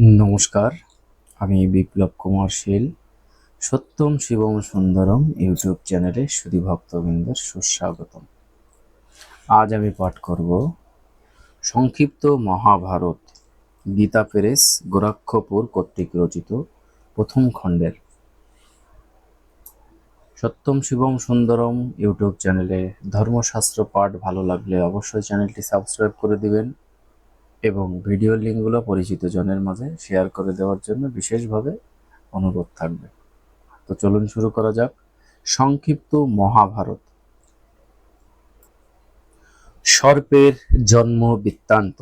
নমস্কার, আমি বিপ্লব কুমার শীল। সত্যম শিবম সুন্দরম ইউটিউব চ্যানেলে সুধী ভক্তবৃন্দের সুস্বাগতম। আজ আমি পাঠ করব সংক্ষিপ্ত মহাভারত, গীতা প্রেস, গোরক্ষপুর কর্তৃক রচিত প্রথম খণ্ডের। সত্যম শিবম সুন্দরম ইউটিউব চ্যানেলে ধর্মশাস্ত্র পাঠ ভালো লাগলে অবশ্যই চ্যানেলটি সাবস্ক্রাইব করে দিবেন এবং ভিডিও লিঙ্কগুলো পরিচিত জনের মাঝে শেয়ার করে দেওয়ার জন্য বিশেষভাবে অনুরোধ থাকবে। তো চলুন শুরু করা যাক। সংক্ষিপ্ত মহাভারত। সর্পের জন্ম বৃত্তান্ত।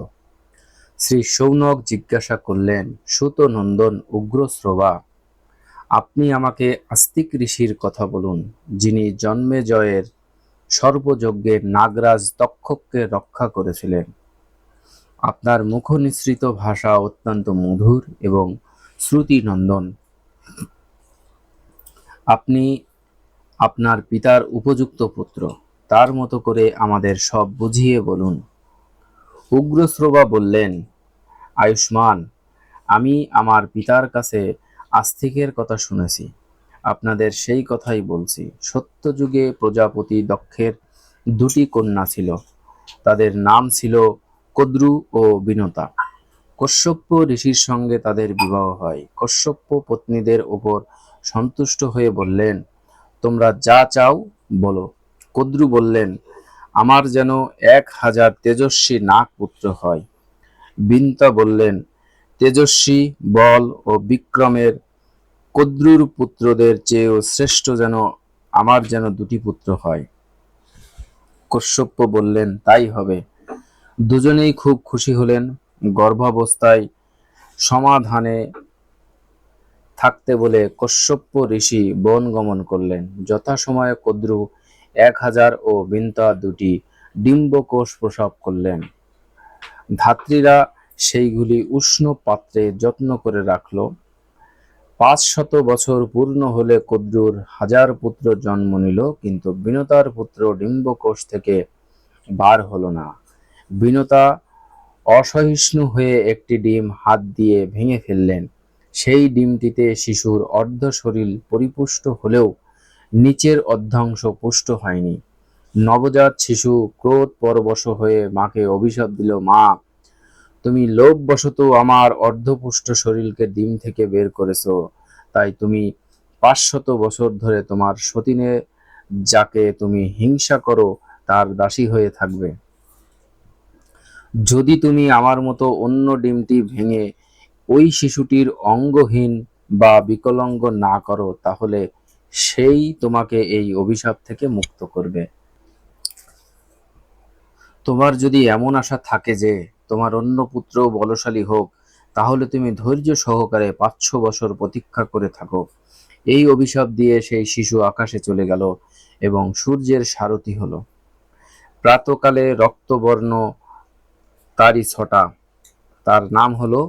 শ্রী শৌনক জিজ্ঞাসা করলেন, সুত নন্দন উগ্রশ্রবা, আপনি আমাকে আস্তিক ঋষির কথা বলুন, যিনি জন্মেজয়ের সর্বযজ্ঞের নাগরাজ তক্ষককে রক্ষা করেছিলেন। আপনার মুখনিসৃত ভাষা অত্যন্ত মধুর এবং শ্রুতিনন্দন। আপনি আপনার পিতার উপযুক্ত পুত্র, তার মতো করে আমাদের সব বুঝিয়ে বলুন। উগ্রশ্রবা বললেন, আয়ুষ্মান, আমি আমার পিতার কাছে আস্তিকের কথা শুনেছি, আপনাদের সেই কথাই বলছি। সত্যযুগে প্রজাপতি দক্ষের দুটি কন্যা ছিল, তাদের নাম ছিল কদ্রু ও বিনতা। কশ্যপ ঋষির সঙ্গে তাদের বিবাহ হয়। কশ্যপ পত্নীদের ওপর সন্তুষ্ট হয়ে বললেন, তোমরা যা চাও বলো। কদ্রু বললেন, আমার যেন 1000 তেজস্বী নাগ পুত্র হয়। বিনতা বললেন, তেজস্বী, বল ও বিক্রমের কদ্রুর পুত্রদের চেয়েও শ্রেষ্ঠ যেন আমার যেন 2টি পুত্র হয়। কশ্যপ বললেন, তাই হবে। দুজনেই খুব খুশি হলেন। গর্ভাবস্থায় সমাধানে থাকতে বলে কশ্যপ ঋষি বন গমন করলেন। যথাসময়ে কদ্রু 1000 ও বিনতা 2টি ডিম্বকোষ প্রসব করলেন। ধাত্রীরা সেইগুলি উষ্ণ পাত্রে যত্ন করে রাখল। 500 বছর পূর্ণ হলে কদ্রুর 1000 পুত্র জন্ম নিল, কিন্তু বিনতার পুত্র ডিম্বকোষ থেকে বার হলো না। বিনতা অসহিষ্ণু হয়ে একটি ডিম হাত দিয়ে ভেঙে ফেললেন। সেই ডিমটিতে শিশুর অর্ধ শরীর পরিপুষ্ট হলেও নিচের অর্ধাংশ পুষ্ট হয়নি। নবজাত শিশু ক্রোধ পরবশ হয়ে মাকে অভিশাপ দিল, মা, তুমি লোভবশত আমার অর্ধপুষ্ট শরীরকে ডিম থেকে বের করেছো, তাই তুমি 500 বছর ধরে তোমার সতীনে যাকে তুমি হিংসা করো তার দাসী হয়ে থাকবে। যদি তুমি আমার মতো অন্য ডিমটি ভেঙে ওই শিশুটির অঙ্গহীন বা বিকলাঙ্গ না করো, তাহলে সেই তোমাকে এই অভিশাপ থেকে মুক্ত করবে। তোমার যদি এমন আশা থাকে যে তোমার অন্য পুত্র বলশালী হোক, তাহলে তুমি ধৈর্য সহকারে 500 বছর প্রতীক্ষা করে থাকো। এই অভিশাপ দিয়ে সেই শিশু আকাশে চলে গেল এবং সূর্যের সারথি হলো। প্রাতকালে রক্তবর্ণ তারই ছটা, তার নাম হলো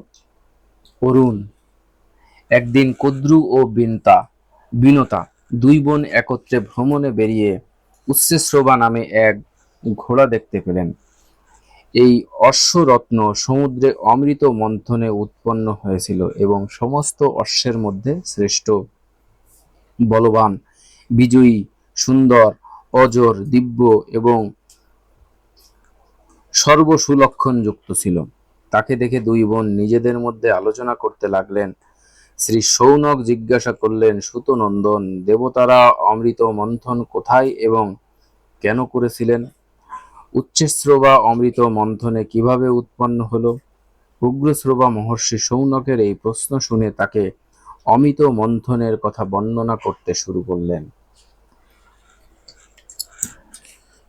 অরুণ। একদিন কদ্রু ও বিনতা 2 বোন একত্রে ভ্রমণে বেরিয়ে উচ্চশ্রবা নামে এক ঘোড়া দেখতে পেলেন। এই অশ্বরত্ন সমুদ্রে অমৃত মন্থনে উৎপন্ন হয়েছিল এবং সমস্ত অশ্বের মধ্যে শ্রেষ্ঠ, বলবান, বিজয়ী, সুন্দর, অজর, দিব্য এবং সর্বসুলক্ষণ যুক্ত ছিল। তাকে দেখে 2 বোন নিজেদের মধ্যে আলোচনা করতে লাগলেন। শ্রী শৌনক জিজ্ঞাসা করলেন, সুতনন্দন, দেবতারা অমৃত মন্থন কোথায় এবং কেন করেছিলেন? উচ্চশ্রবা অমৃত মন্থনে কিভাবে উৎপন্ন হলো? উগ্রশ্রবা মহর্ষি শৌনকের এই প্রশ্ন শুনে তাকে অমৃত মন্থনের কথা বর্ণনা করতে শুরু করলেন।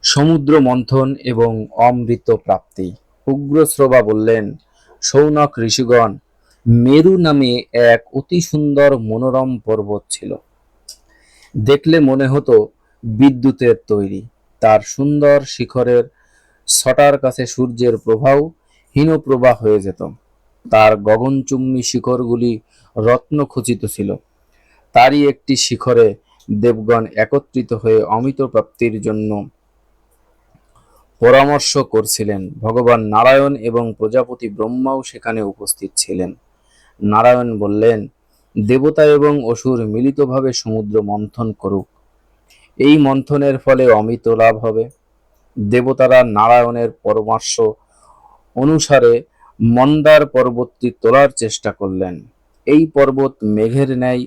সমুদ্র মন্থন এবং অমৃত প্রাপ্তি। উগ্রশ্রবা বললেন, শৌনক ঋষিগণ, মেরু নামে এক অতি সুন্দর মনোরম পর্বত ছিল। দেখলে মনে হতো বিদ্যুতের তৈরি। তার সুন্দর শিখরের ছটার কাছে সূর্যের প্রভাও হীনপ্রভা হয়ে যেত। তার গগনচুম্বী শিখরগুলি রত্নখচিত ছিল। তারই একটি শিখরে দেবগণ একত্রিত হয়ে অমৃত প্রাপ্তির জন্য পরামর্শ করছিলেন। ভগবান নারায়ণ এবং প্রজাপতি ব্রহ্মাও সেখানে উপস্থিত ছিলেন। নারায়ণ বললেন, দেবতা এবং অসুর মিলিতভাবে সমুদ্র মন্থন করুক। এই মন্থনের ফলে অমিত লাভ হবে। দেবতারা নারায়ণের পরামর্শ অনুসারে মন্দার পর্বতটি তোলার চেষ্টা করলেন। এই পর্বত মেঘের ন্যায়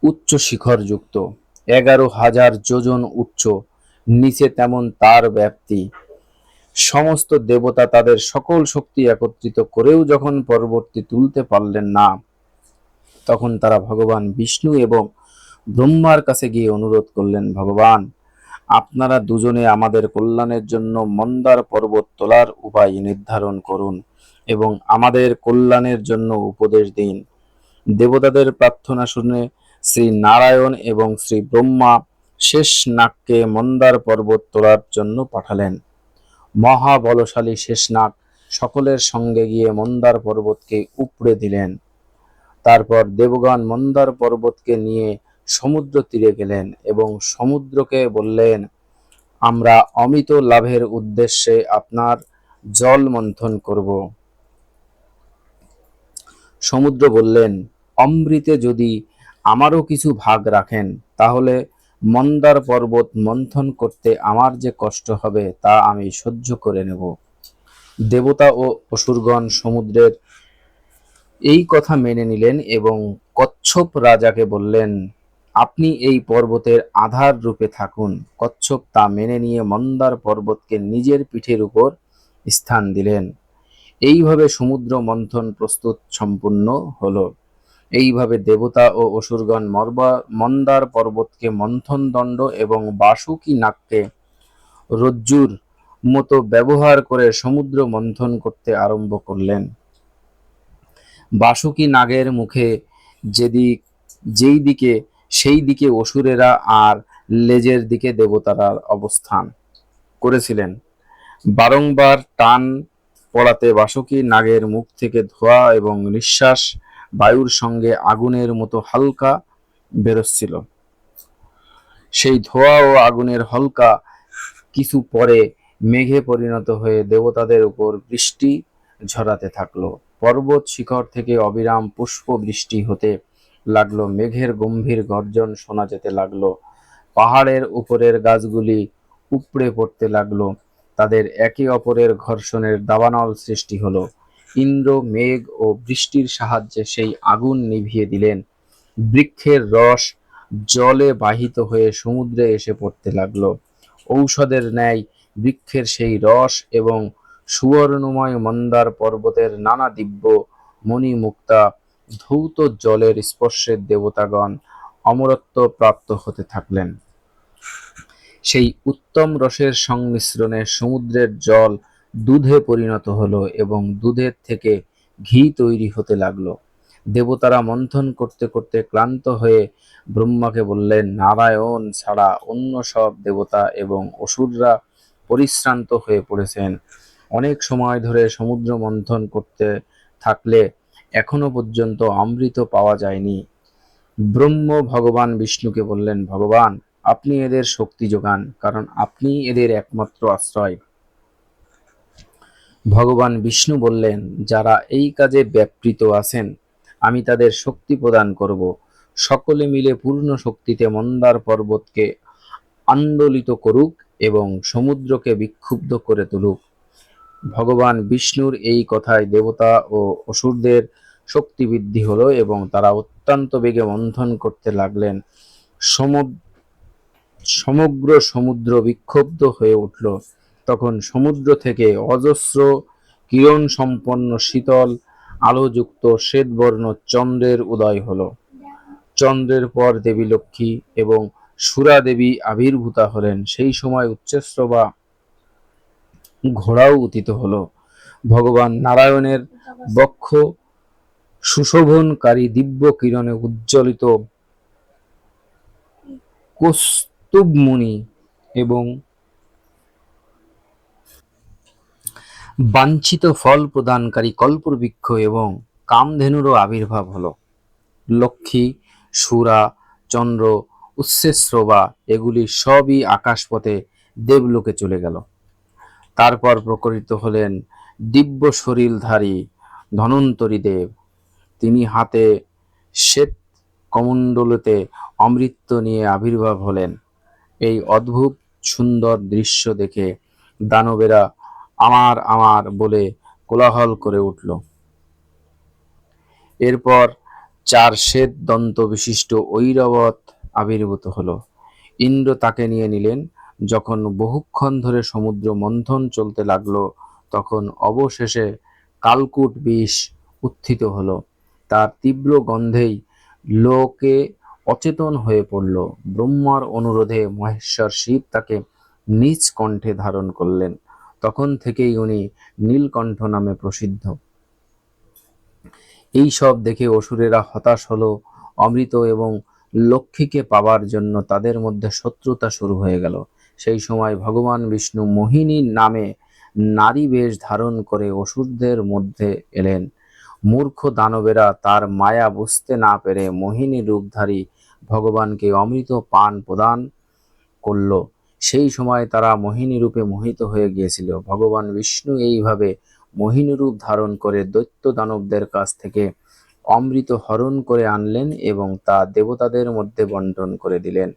উচ্চ শিখরযুক্ত, 11,000 যোজন উচ্চ, নিচে তেমন তার ব্যাপ্তি। সমস্ত দেবতা তাদের সকল শক্তি একত্রিত করেও যখন পর্বতটি তুলতে পারলেন না, তখন তারা ভগবান বিষ্ণু এবং ব্রহ্মার কাছে গিয়ে অনুরোধ করলেন, ভগবান, আপনারা দুজনে আমাদের কল্যাণের জন্য মন্দার পর্বত তোলার উপায় নির্ধারণ করুন এবং আমাদের কল্যাণের জন্য উপদেশ দিন। দেবতাদের প্রার্থনা শুনে শ্রী নারায়ণ এবং শ্রী ব্রহ্মা শেষনাগকে মন্দার পর্বত তোলার জন্য পাঠালেন। মহাবলশালী শেষনাগ সকলের সঙ্গে গিয়ে মন্দার পর্বতকে উপড়ে দিলেন। তারপর দেবগণ মন্দার পর্বতকে নিয়ে সমুদ্র তীরে গেলেন এবং সমুদ্রকে বললেন, আমরা অমিত লাভের উদ্দেশ্যে আপনার জল মন্থন করব। সমুদ্র বললেন, অমৃতে যদি আমারও কিছু ভাগ রাখেন, তাহলে মন্দার পর্বত মন্থন করতে আমার যে কষ্ট হবে তা আমি সহ্য করে নেব। দেবতা ও অসুরগণ সমুদ্রের এই কথা মেনে নিলেন এবং কচ্ছপ রাজাকে বললেন, আপনি এই পর্বতের আধার রূপে থাকুন। কচ্ছপ তা মেনে নিয়ে মন্দার পর্বতকে নিজের পিঠের উপর স্থান দিলেন। এইভাবে সমুদ্র মন্থন প্রস্তুত সম্পূর্ণ হলো। এইভাবে দেবতা ও অসুরগণ মন্দার পর্বতকে মন্থন দণ্ড এবং বাসুকী নাগকে রজ্জুর মতো ব্যবহার করে সমুদ্র মন্থন করতে আরম্ভ করলেন। বাসুকী নাগের মুখে যেই দিকে সেই দিকে অসুরেরা আর লেজের দিকে দেবতারা অবস্থান করেছিলেন। বারংবার টান পড়াতে বাসুকী নাগের মুখ থেকে ধোঁয়া এবং নিঃশ্বাস বায়ুর সঙ্গে আগুনের মতো হালকা বেরোচ্ছিল। সেই ধোঁয়া ও আগুনের হালকা কিছু পরে মেঘে পরিণত হয়ে দেবতাদের উপর বৃষ্টি ঝরাতে থাকলো। পর্বত শিখর থেকে অবিরাম পুষ্প বৃষ্টি হতে লাগলো। মেঘের গম্ভীর গর্জন শোনা যেতে লাগলো। পাহাড়ের উপরের গাছগুলি উপড়ে পড়তে লাগলো। তাদের একে অপরের ঘর্ষণের দাবানল সৃষ্টি হলো। ইন্দ্র মেঘ ও বৃষ্টির সাহায্যে সেই আগুন নিভিয়ে দিলেন। বৃক্ষের রস জলে বাহিত হয়ে সমুদ্রে এসে পড়তে লাগলো। ঔষধের ন্যায় বৃক্ষের সেই রস এবং সুবর্ণময় মন্দার পর্বতের নানা দিব্য মণিমুক্তা ধৌত জলের স্পর্শে দেবতাগণ অমরত্ব প্রাপ্ত হতে থাকলেন। সেই উত্তম রসের সংমিশ্রণে সমুদ্রের জল দুধে পরিণত হলো এবং দুধের থেকে ঘি তৈরি হতে লাগলো। দেবতারা মন্থন করতে করতে ক্লান্ত হয়ে ব্রহ্মাকে বললেন, নারায়ণ ছাড়া অন্য সব দেবতা এবং অসুররা পরিশ্রান্ত হয়ে পড়েছেন। অনেক সময় ধরে সমুদ্র মন্থন করতে থাকলে এখনো পর্যন্ত অমৃত পাওয়া যায়নি। ব্রহ্ম ভগবান বিষ্ণুকে বললেন, ভগবান, আপনি এদের শক্তি যোগান, কারণ আপনি এদের একমাত্র আশ্রয়। ভগবান বিষ্ণু বললেন, যারা এই কাজে ব্যাপৃত আছেন আমি তাদের শক্তি প্রদান করব। সকলে মিলে পূর্ণ শক্তিতে মন্দার পর্বতকে আন্দোলিত করুক এবং সমুদ্রকে বিক্ষুব্ধ করে তুলুক। ভগবান বিষ্ণুর এই কথায় দেবতা ও অসুরদের শক্তি বৃদ্ধি হলো এবং তারা অত্যন্ত বেগে মন্থন করতে লাগলেন। সমগ্র সমুদ্র বিক্ষুব্ধ হয়ে উঠল। তখন সমুদ্র থেকে অজস্র কিরণ সম্পন্ন শীতল আলোযুক্ত শ্বেতবর্ণ চন্দ্রের উদয় হলো। চন্দ্রের পর দেবী লক্ষ্মী এবং সুরা দেবী আবির্ভূতা হলেন। সেই সময় উচ্চশ্রবা ঘোড়াও উত্থিত হলো। ভগবান নারায়ণের বক্ষ সুশোভনকারী দিব্য কিরণে উজ্জ্বলিত কৌস্তুভমণি এবং বাঞ্ছিত ফল প্রদানকারী কল্পবৃক্ষ এবং কামধেনুরও আবির্ভাব হলো। লক্ষ্মী, সুরা, চন্দ্র, উচ্চশ্রবা এগুলি সবই আকাশপথে দেবলোকে চলে গেল। তারপর প্রকটিত হলেন দিব্য শরীরধারী ধন্বন্তরী দেব। তিনি হাতে শ্বেত কমণ্ডলুতে অমৃত নিয়ে আবির্ভাব হলেন। এই অদ্ভুত সুন্দর দৃশ্য দেখে দানবেরা আমার আমার বলে কোলাহল করে উঠল। এরপর 4 শ্বেত দন্ত বিশিষ্ট ঐরাবত আবির্ভূত হলো। ইন্দ্র তাকে নিয়ে নিলেন। যখন বহুক্ষণ ধরে সমুদ্র মন্থন চলতে লাগলো, তখন অবশেষে কালকূট বিষ উত্থিত হলো। তার তীব্র গন্ধেই লোকে অচেতন হয়ে পড়ল। ব্রহ্মার অনুরোধে মহেশ্বর শিব তাকে নিজ কণ্ঠে ধারণ করলেন। তখন থেকেই উনি নীলকণ্ঠ নামে প্রসিদ্ধ। এই সব দেখে অসুরেরা হতাশ হলো। অমৃত এবং লক্ষ্মীকে পাবার জন্য তাদের মধ্যে শত্রুতা শুরু হয়ে গেল। সেই সময় ভগবান বিষ্ণু মোহিনী নামে নারী বেশ ধারণ করে অসুরদের মধ্যে এলেন। মূর্খ দানবেরা তার মায়া বুঝতে না পেরে মোহিনী রূপধারী ভগবানকে অমৃত পান প্রদান করল। সেই সময় তারা মোহিনী রূপে মোহিত হয়ে গিয়েছিল। ভগবান বিষ্ণু এইভাবে মোহিনী রূপ ধারণ করে দৈত্য দানবদের কাছ থেকে অমৃত হরণ করে আনলেন এবং তা দেবতাদের মধ্যে বন্টন করে দিলেন।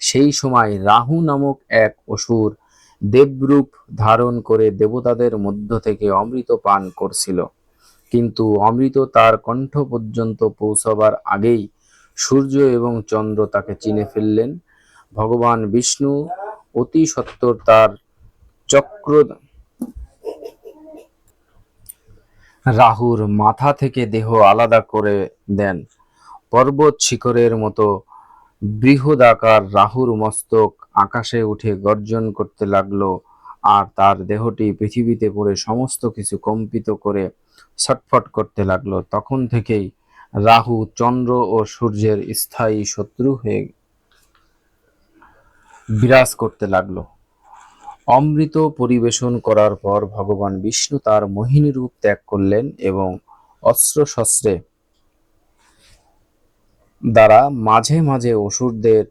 সেই সময় রাহু নামক এক অসুর দেবরূপ ধারণ করে দেবতাদের মধ্য থেকে অমৃত পান করছিল, কিন্তু অমৃত তার কণ্ঠ পর্যন্ত পৌঁছবার আগেই সূর্য এবং চন্দ্র তাকে চিনে ফেললেন। ভগবান বিষ্ণু অতি সত্বর তার চক্র রাহুর মাথা থেকে দেহ আলাদা করে দেন। পর্বত শিখরের মতো বৃহদাকার রাহুর মস্তক আকাশে উঠে গর্জন করতে লাগলো, আর তার দেহটি পৃথিবীতে পড়ে সমস্ত কিছু কম্পিত করে ছটফট করতে লাগলো। তখন থেকেই রাহু চন্দ্র ও সূর্যের স্থায়ী শত্রু হয়ে বিরাজ করতে লাগলো। অমৃত পরিবেশন করার পর ভগবান বিষ্ণু তার মোহিনী রূপ ত্যাগ করলেন এবং অস্ত্র শস্ত্রে দ্বারা মাঝে মাঝে অসুরদের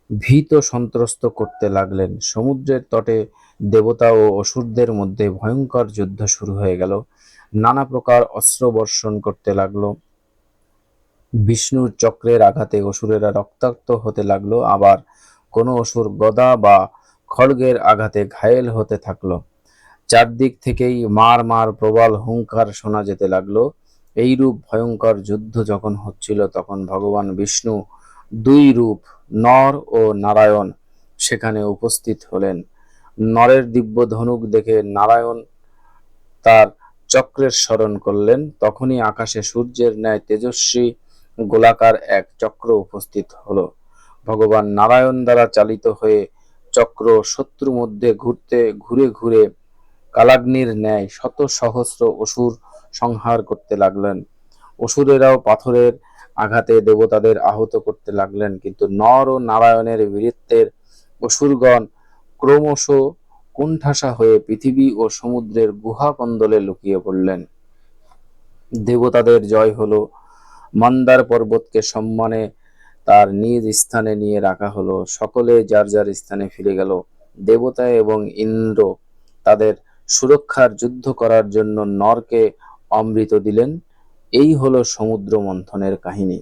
ভীত সন্ত্রস্ত করতে লাগলেন। সমুদ্রের তটে দেবতা ও অসুরদের মধ্যে ভয়ঙ্কর যুদ্ধ শুরু হয়ে গেল। নানা প্রকার অস্ত্র বর্ষণ করতে লাগলো। বিষ্ণুর চক্রের আঘাতে অসুরেরা রক্তাক্ত হতে লাগলো, আবার কোনো অসুর গদা বা খড়গের আঘাতে ঘায়েল হতে থাকলো। চারদিক থেকেই মার মার প্রবল হুঙ্কার শোনা যেতে লাগলো। এইরূপ ভয়ঙ্কর যুদ্ধ যখন হচ্ছিল, তখন ভগবান বিষ্ণু 2 রূপ নর ও নারায়ণ সেখানে উপস্থিত হলেন। নরের দিব্য ধনুক দেখে নারায়ণ তার চক্রের স্মরণ করলেন। তখনই আকাশে সূর্যের ন্যায় তেজস্বী গোলাকার এক চক্র উপস্থিত হলো। ভগবান নারায়ণ দ্বারা চালিত হয়ে চক্র শত্রু মধ্যে ঘুরে ঘুরে কালাগ্নির ন্যায় শত সহস্র অসুর সংহার করতে লাগলেন। অসুরেরাও পাথরের আঘাতে দেবতাদের আহত করতে লাগলেন, কিন্তু নর ও নারায়ণের বীরত্বের অসুরগণ ক্রমশ কোণঠাসা হয়ে পৃথিবী ও সমুদ্রের গুহা কন্দলে লুকিয়ে পড়লেন। দেবতাদের জয় হলো। মন্দার পর্বতকে সম্মানে তার নিজ স্থানে নিয়ে রাখা হলো। সকলে যার যার স্থানে ফিরে গেল। দেবতা এবং ইন্দ্র তাদের সুরক্ষার যুদ্ধ করার জন্য নরকে অমৃত দিলেন। এই হলো সমুদ্র মন্থনের কাহিনী।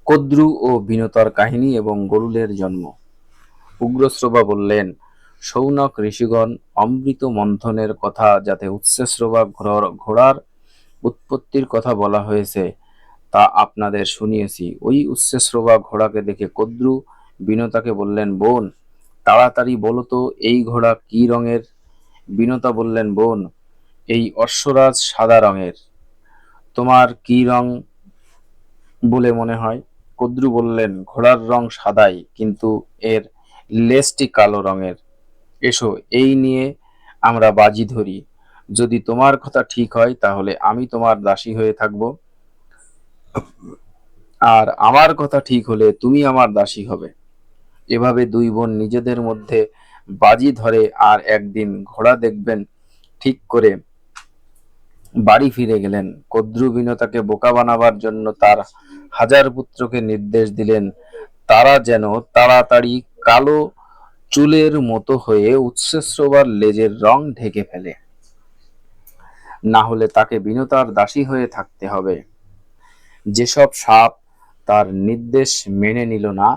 কদ্রু ও বিনতার কাহিনী এবং গরুলের জন্ম। উগ্রশ্রবা বললেন, শৌনক ঋষিগণ অমৃত মন্থনের কথা, যাতে উচ্চশ্রবা ঘোড়ার উৎপত্তির কথা বলা হয়েছে, তা আপনাদের শুনিয়েছি। ওই উচ্চশ্রবা ঘোড়াকে দেখে কদ্রু বিনতাকে বললেন, বোন, তাড়াতাড়ি বলো তো এই ঘোড়া কি রঙের? বিনতা বললেন, বোন, এই অশ্বরাজ সাদা রঙের। তোমার কি রং বলে মনে হয়? কদ্রু বললেন, ঘোড়ার রং সাদাই, কিন্তু এর লেজটি কালো রঙের। এসো, এই নিয়ে আমরা বাজি ধরি। যদি তোমার কথা ঠিক হয়, তাহলে আমি তোমার দাসী হয়ে থাকব, আর আমার কথা ঠিক হলে তুমি আমার দাসী হবে। এভাবে 2 বোন নিজেদের মধ্যে বাজি ধরে, আর একদিন ঘোড়া দেখবেন ঠিক করে বাড়ি ফিরে গেলেন। কদ্রু বিনতাকে বোকা বানাবার জন্য তার 1000 পুত্রকে নির্দেশ দিলেন, তারা যেন তাড়াতাড়ি কালো চুলের মতো হয়ে উচ্চশ্রবার লেজের রং ঢেকে ফেলে। না হলে তাকে বিনতার দাসী হয়ে থাকতে হবে। যেসব সাপ তার নির্দেশ মেনে নিল না,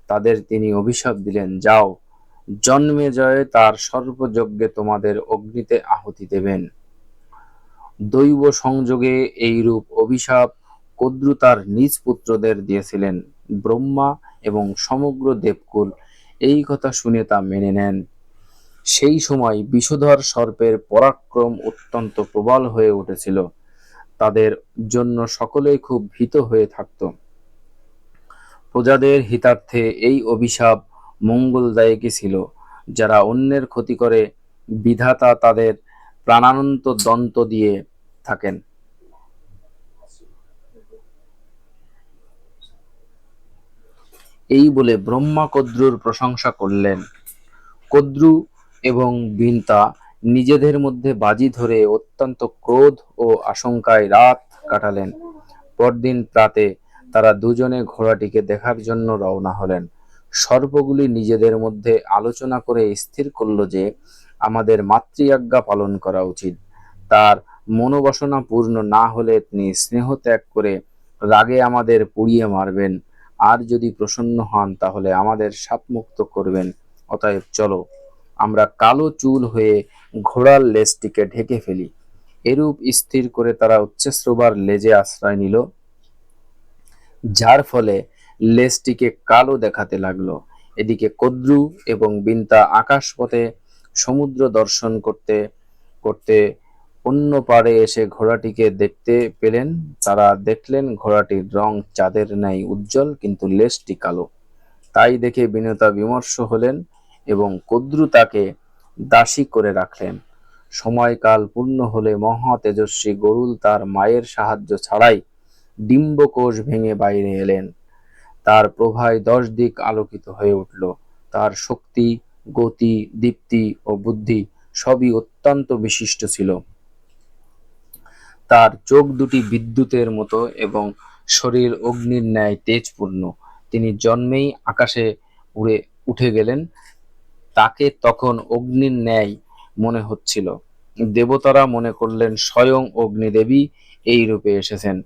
তাদের তিনি অভিশাপ দিলেন, যাও, জন্মেজয় তার সর্বযজ্ঞে তোমাদের অগ্নিতে আহুতি দেবেন। দৈব সংযোগে এইরূপ অভিশাপ কদ্রু তার নিজ পুত্রদের দিয়েছিলেন। ব্রহ্মা এবং সমগ্র দেবকুল এই কথা শুনে তা মেনে নেন। সেই সময় বিষধর সর্পের পরাক্রম অত্যন্ত প্রবল হয়ে উঠেছিল। তাদের জন্য সকলেই খুব ভীত হয়ে থাকত। প্রজাদের হিতার্থে এই অভিশাপ মঙ্গলদায়কই ছিল। যারা অন্যের ক্ষতি করে, বিধাতা তাদের প্রাণান্ত দন্ত দিয়ে থাকেন। এই বলে ব্রহ্মা কদ্রুর প্রশংসা করলেন। কদ্রু এবং বিন্তা নিজেদের মধ্যে বাজি ধরে অত্যন্ত ক্রোধ ও আশঙ্কায় রাত কাটালেন। পরদিন প্রাতে তারা দুজনে ঘোড়াটিকে দেখার জন্য রওনা হলেন। সর্পগুলি নিজেদের মধ্যে আলোচনা করে স্থির করল যে আমাদের মাতৃআজ্ঞা পালন করা উচিত। তার মনোবাসনা পূর্ণ না হলে তিনি স্নেহ ত্যাগ করে রাগে আমাদের পুড়িয়ে মারবেন, আর যদি প্রসন্ন হন তাহলে আমাদের শাপমুক্ত করবেন। অতএব চলো, আমরা কালো চুল হয়ে ঘোড়ার লেজটিকে ঢেকে ফেলি। এরূপ স্থির করে তারা উচ্চশ্রবার লেজে আশ্রয় নিল, যার ফলে লেজটিকে কালো দেখাতে লাগলো। এদিকে কদ্রু এবং বিন্তা আকাশপথে সমুদ্র দর্শন করতে করতে অন্য পাড়ে এসে ঘোড়াটিকে দেখতে পেলেন। তারা দেখলেন ঘোড়াটির রং চাঁদের ন্যায় উজ্জ্বল, কিন্তু লেজটি কালো। তাই দেখে বিনতা বিমর্ষ হলেন এবং কদ্রু তাকে দাসী করে রাখলেন। সময়কাল পূর্ণ হলে মহা তেজস্বী গরুল তার মায়ের সাহায্য ছাড়াই ডিম্বকোষ ভেঙে বাইরে এলেন। তার প্রভায় 10 দিক আলোকিত হয়ে উঠল। তার শক্তি, গতি, দীপ্তি ও বুদ্ধি সবই অত্যন্ত বিশিষ্ট ছিল। তার চোখ দুটি বিদ্যুতের মতো এবং শরীর অগ্নির ন্যায় তেজপূর্ণ। তিনি জন্মেই আকাশে উঠে গেলেন। তাকে তখন অগ্নির ন্যায় মনে হচ্ছিল। দেবতারা মনে করলেন স্বয়ং অগ্নিদেবী এই রূপে এসেছেন।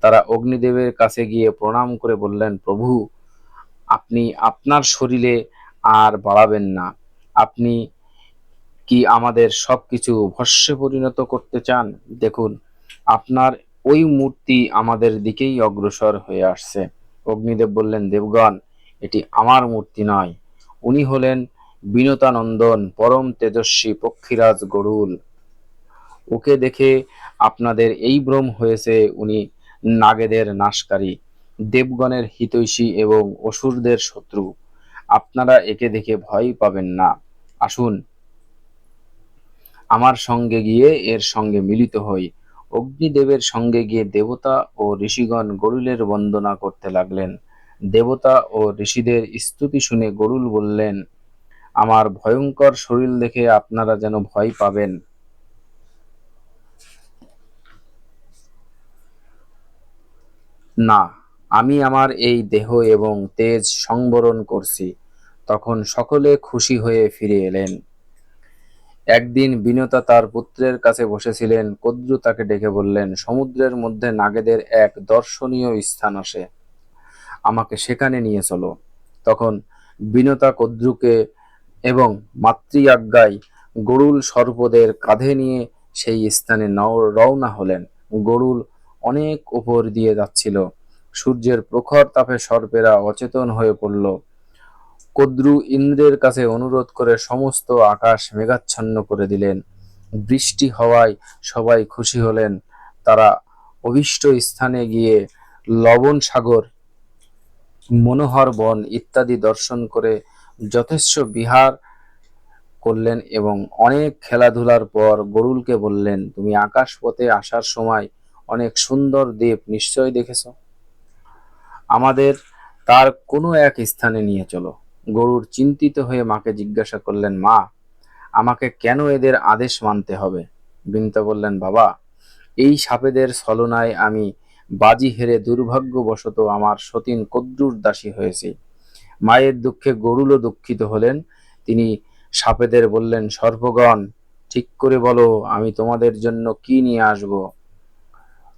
তারা অগ্নিদেবের কাছে গিয়ে প্রণাম করে বললেন, প্রভু, আপনি আপনার শরীরে আর বাড়াবেন না। আপনি কি আমাদের সবকিছু ভস্মে পরিণত করতে চান? দেখুন, আপনার ওই মূর্তি আমাদের দিকেই অগ্রসর হয়ে আসছে। অগ্নিদেব বললেন, দেবগণ, এটি আমার মূর্তি নয়। উনি হলেন বিনতানন্দন পরম তেজস্বী পক্ষীরাজ গরুল। ওকে দেখে আপনাদের এই ভ্রম হয়েছে। উনি নাগেদের নাশকারী, দেবগণের হিতৈষী এবং অসুরদের শত্রু। আপনারা একে দেখে ভয় পাবেন না। আসুন, আমার সঙ্গে গিয়ে এর সঙ্গে মিলিত হই। অগ্নিদেবের সঙ্গে গিয়ে দেবতা ও ঋষিগণ গরুলের বন্দনা করতে লাগলেন। দেবতা ও ঋষিদের স্তুতি শুনে গরুল বললেন, আমার ভয়ঙ্কর শরীর দেখে আপনারা যেন ভয় পাবেন না। আমি আমার এই দেহ এবং তেজ সংবরণ করছি। তখন সকলে খুশি হয়ে ফিরে এলেন। একদিন বিনতা তার পুত্রের কাছে বসেছিলেন। কদ্রু তাকে ডেকে বললেন, সমুদ্রের মধ্যে নাগেদের এক দর্শনীয় স্থান আছে, আমাকে সেখানে নিয়ে চলো। তখন বিনতা কদ্রুকে এবং মাতৃআজ্ঞায় গরুল সর্পদের কাঁধে নিয়ে সেই স্থানে রওনা হলেন। গরুল অনেক উপর দিয়ে যাচ্ছিল। সূর্যের প্রখর তাপে সর্পেরা অচেতন হয়ে পড়ল। কদ্রু ইন্দ্রের কাছে অনুরোধ করে সমস্ত আকাশ মেঘাচ্ছন্ন করে দিলেন। বৃষ্টি হওয়ায় সবাই খুশি হলেন। তারা অভীষ্ট স্থানে গিয়ে লবণ সাগর, মনোহর বন ইত্যাদি দর্শন করে যথেষ্ট বিহার করলেন এবং অনেক খেলাধুলার পর গরুলকে বললেন, তুমি আকাশপথে আসার সময় অনেক সুন্দর দ্বীপ নিশ্চয় দেখেছ। আমাদের তার কোনো এক স্থানে নিয়ে চলো। গরুর চিন্তিত হয়ে মাকে জিজ্ঞাসা করলেন, মা, আমাকে কেন এদের আদেশ মানতে হবে? বিনতা বললেন, বাবা, এই সাপেদের ছলনায় আমি বাজি হেরে দুর্ভাগ্যবশত আমার সতীন কদ্রুর দাসী হয়েছি। মায়ের দুঃখে গরুলও দুঃখিত হলেন। তিনি সাপেদের বললেন, সর্পগণ, ঠিক করে বলো, আমি তোমাদের জন্য কি নিয়ে আসব।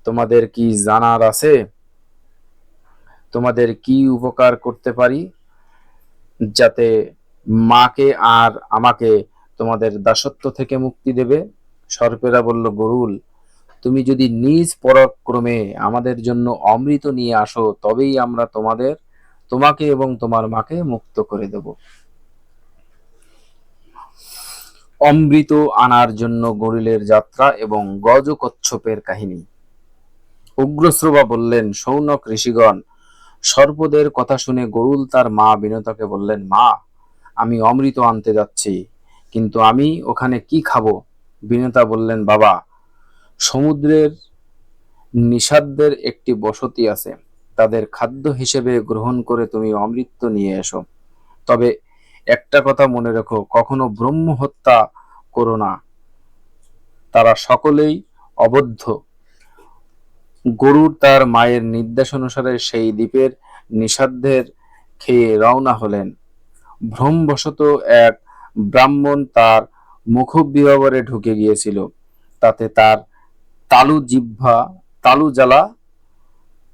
তোমাদের কি জানার আছে? তোমাদের কি উপকার করতে পারি, যাতে মাকে আর আমাকে তোমাদের দাসত্ব থেকে মুক্তি দেবে? সর্পেরা বলল, গরুল, তুমি যদি নিজ পরাক্রমে আমাদের জন্য অমৃত নিয়ে আসো, তবেই আমরা তোমাকে এবং তোমার মাকে মুক্ত করে দেব। অমৃত আনার জন্য গরুলের যাত্রা এবং গজকচ্ছপের কাহিনী। উগ্রশ্রবা বললেন, শৌনক ঋষিগণ, সর্পদের কথা শুনে গরুল তার মা বিনতাকে বললেন, মা, আমি অমৃত আনতে যাচ্ছি, কিন্তু আমি ওখানে কি খাবো? বিনতা বললেন, বাবা, সমুদ্রের নিষাদদের একটি বসতি আছে, তাদের খাদ্য হিসেবে গ্রহণ করে তুমি অমৃত নিয়ে এসো। তবে একটা কথা মনে রেখো, কখনো ব্রহ্ম হত্যা করো না, তারা সকলেই অবদ্ধ। গরুর তার মায়ের নির্দেশ অনুসারে সেই দ্বীপের নিষাদদের খেয়ে রওনা হলেন। ভ্রমবশত এক ব্রাহ্মণ তার মুখবিহবরে ঢুকে গিয়েছিল, তাতে তার তালু জ্বালা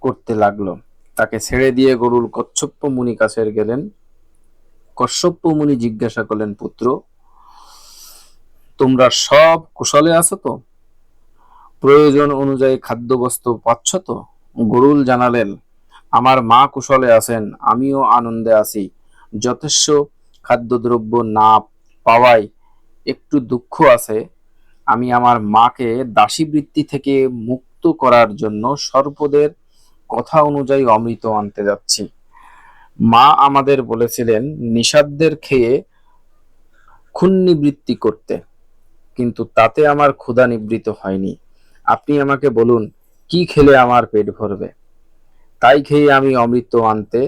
করতে লাগলো। তাকে ছেড়ে দিয়ে গরুর কচ্ছপ মুনি কাছে গেলেন। কশ্যপ মুনি জিজ্ঞাসা করলেন, পুত্র, তোমরা সব কুশলে আছো তো? প্রয়োজন অনুযায়ী খাদ্যবস্তু পাচ্ছ তো? গরুল জানালেন, আমার মা কুশলে আছেন, আমিও আনন্দে আছি। যথেষ্ট খাদ্যদ্রব্য না পাওয়ায় একটু দুঃখ আছে। আমি আমার মাকে দাসীবৃত্তি থেকে মুক্ত করার জন্য সর্পদের কথা অনুযায়ী অমৃত আনতে যাচ্ছি। মা আমাদের বলেছিলেন নিষাদদের খেয়ে ক্ষুণ্ণিবৃত্তি করতে, কিন্তু তাতে আমার ক্ষুধা নিবৃত্ত হয়নি। আপনি আমাকে বলুন, কি খেলে আমার পেট ভরবে, তাই খেয়ে আমি অমৃত আনতে